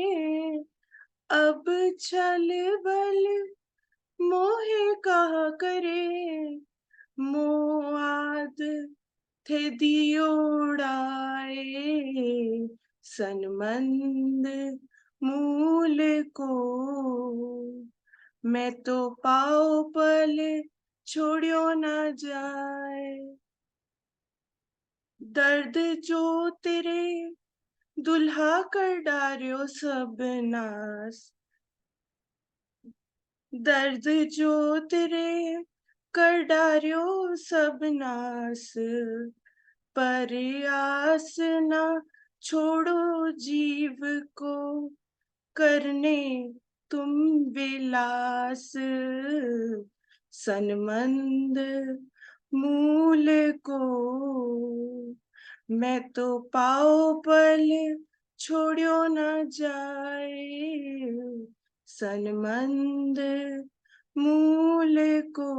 अब छल बल मोहे कहा करे, मोआद थे दियोड़ाए, सन्मंद मूल को मैं तो पाओ पल छोड़ियो न जाए। दर्द जो तेरे दुल्हा कर डारियो सब नास, दर्द जो तेरे कर डारियो सब नास, पर आस ना छोड़ो जीव को करने तुम विलास, सन्मंद मूल को मैं तो पाओ पल छोड़ियो न जाए, सन्मंद मूल को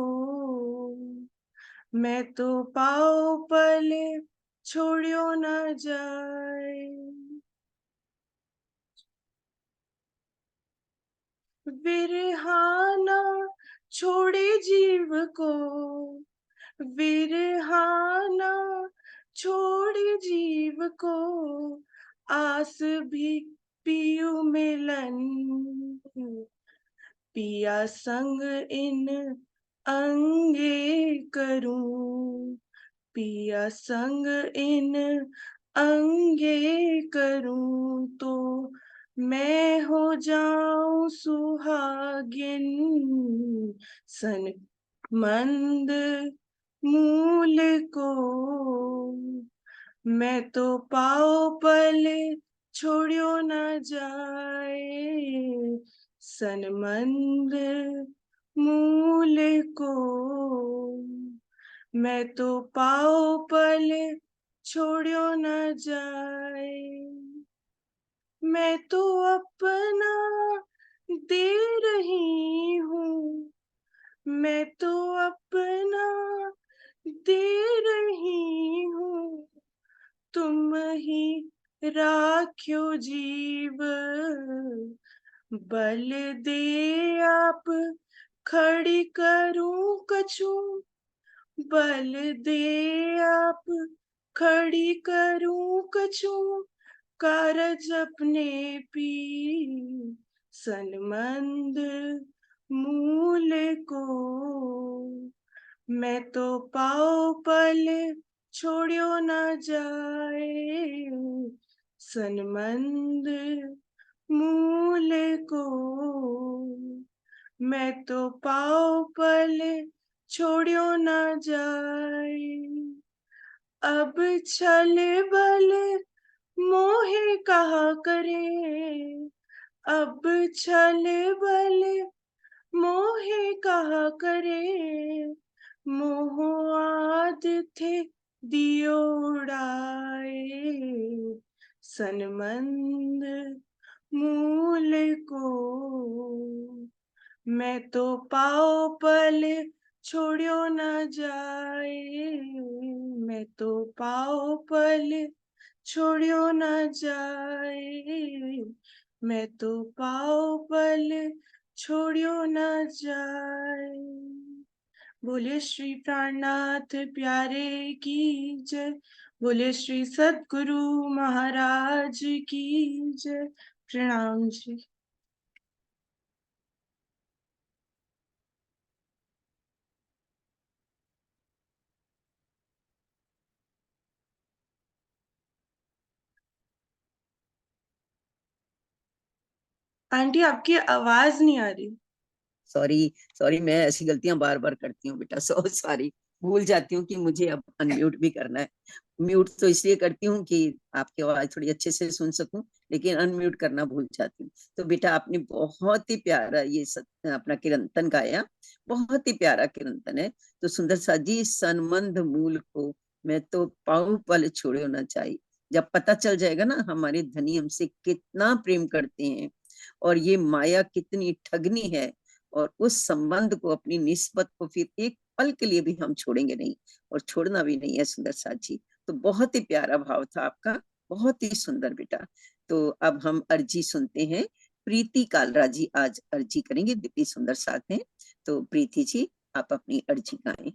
मैं तो पाओ पल छोड़ियो न जाए। विरहाना छोड़े जीव को, विरहाना छोड़े जीव को, आस भी पियु मिलन, पिया संग इन अंगे करूं, पिया संग इन अंगे करूं, तो मैं हो जाऊं सुहागिन, मंद मूल को। मैं तो पाओ पले छोड़ियो न जाए, सनमंद मूल को। मैं तो पाओ पले छोड़ियो न जाए। मैं तो अपना दे रही हूँ, मैं तो अपना दे रही हूँ, तुम ही राख्यो जीव। बल दे आप खड़ी करूं कछु, बल दे आप खड़ी करूं कछु, कारज अपने पी, सनमंद मूल को। मैं तो पाओ पल छोड़ियो न जाए, सनमंद मूल को। मैं तो पाओ पल छोड़ियो न जाए। अब छल बल मोहे कहा करे, अब छल बल मोहे कहा करे, मोह आद थे दियो उड़ाए, सनमंद मूल को। मैं तो पाओ पल छोड़ियो न जाए, मैं तो पाओ पल छोड़ियो न जाए, मैं तो पाओ पल छोड़ियो न जाए। बोले श्री प्राणनाथ प्यारे की जय, बोले श्री सद्गुरु महाराज की जय। प्रणाम जी। आंटी आपकी आवाज नहीं आ रही। सॉरी सॉरी, मैं ऐसी गलतियां बार बार करती हूँ बेटा, सो सॉरी। भूल जाती हूँ कि मुझे अब अनम्यूट भी करना है। म्यूट तो इसलिए करती हूँ कि आपकी आवाज थोड़ी अच्छे से सुन सकूं, लेकिन अनम्यूट करना भूल जाती हूँ। तो बेटा आपने बहुत ही प्यारा ये अपना कीर्तन गाया, बहुत ही प्यारा कीर्तन है। तो सुंदर सा जी, सनमंद मूल को मैं तो पाऊं पल छोड़ो ना चाहिए। जब पता चल जाएगा ना हमारे धनी हमसे कितना प्रेम करते हैं और ये माया कितनी ठगनी है, और उस संबंध को, अपनी निस्बत को फिर एक पल के लिए भी हम छोड़ेंगे नहीं, और छोड़ना भी नहीं है सुंदर साथ जी। तो बहुत ही प्यारा भाव था आपका, बहुत ही सुंदर बेटा। तो अब हम अर्जी सुनते हैं। प्रीति कालरा जी आज अर्जी करेंगे, दीपी सुंदर साथ हैं। तो प्रीति जी आप अपनी अर्जी गाएं।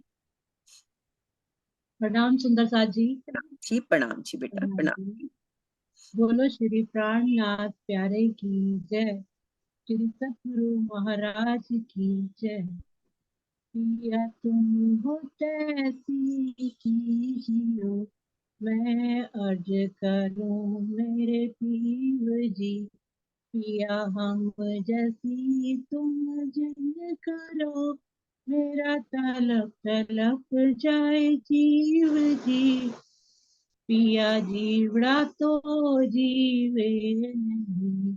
प्रणाम सुंदर साथ जी। प्रणाम जी बेटा, प्रणाम प्रणाम। जी। बोलो श्री प्राणनाथ प्यारे की जय, श्री सतगुरु महाराज की जय। पिया तुम हो तैसी कीजियो, मैं अर्ज करूं मेरे पीर जी। पिया हम जैसी तुम जिन करो, मेरा तलप तलप जाए जीव जी। पिया जीवड़ा तो जीवे नहीं,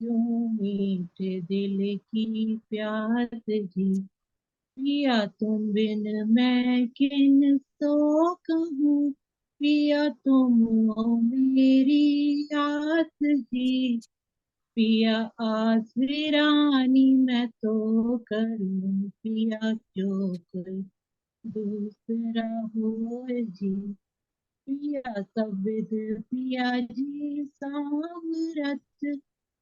क्यों मीठे दिल की प्यास जी। पिया तुम बिन मैं किन सो कहूँ, पिया तुम हो मेरी आस जी। पिया आस वीरानी मैं तो करूँ, पिया जो कोई दूसरा हो जी। पिया सब विद पिया जी सामरत,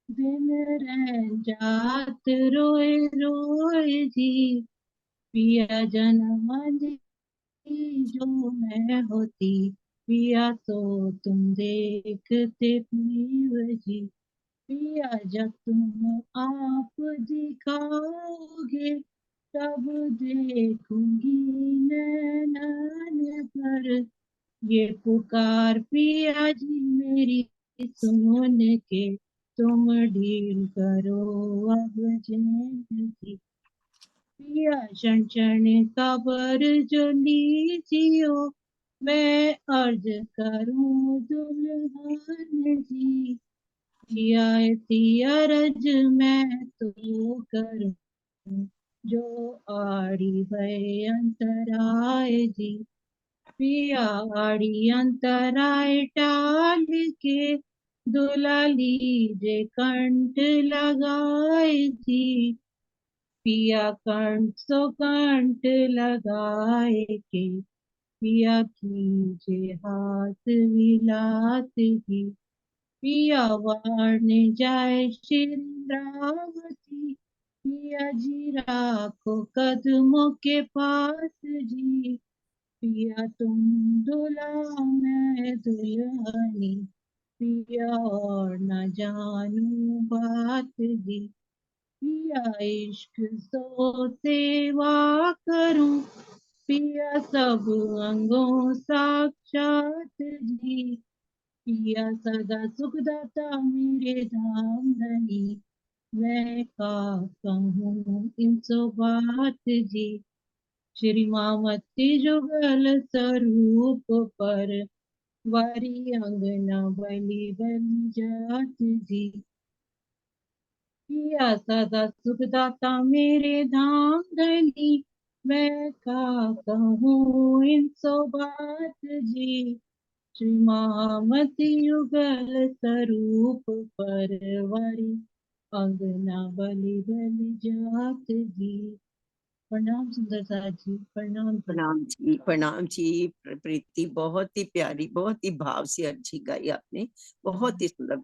दिन रैन जात रोए रोए जी। पिया जन्म दी जो मैं होती, पिया तो तुम देखते पीव जी। पिया जब तुम आप दिखाओगे, तब देखूंगी नैनन भर। ये पुकार पिया जी मेरी सुन के, तुम ढील करो अब जिंदगी। पिया क्षण क्षण खबर जो लीजियो, मैं अर्ज करूं दुल्हन जी। पिया ऐसी अरज मैं तो करूं, जो आड़ी भय अंतराय जी। पिया आड़ी अंतराय टाल के, दुला लीजे कंठ लगाए जी। पिया कंठ सो कंठ लगाए के, पिया कीजे हाथ विलास जी। पिया वाण जाए शिंद्रावती, पिया जी राखो कदमों के पास जी। पिया तुम दुल्हा मैं दुल्हनी, पिया और न जानू बात जी। पिया इश्क सो सेवा करूं, पिया सब अंगों साक्षात जी। पिया सदा सुखदाता मेरे धाम धनी, मैं का कहूँ इन सो बात जी। श्री मामती जुगल स्वरूप पर, वारी अंगना बलि बलि जात जी। पिया सदा सुखदाता मेरे धाम धनी, मैं का कहूँ इन सो बात जी। श्री महामती युगल स्वरूप पर, वारी अंगना बलि बलि जात जी। प्रणाम सुंदरता जी, प्रणाम जी। प्रणाम जी, प्रणाम जी। प्रीति, बहुत ही प्यारी, बहुत ही भाव से अर्जी गाई आपने, बहुत ही सुंदर।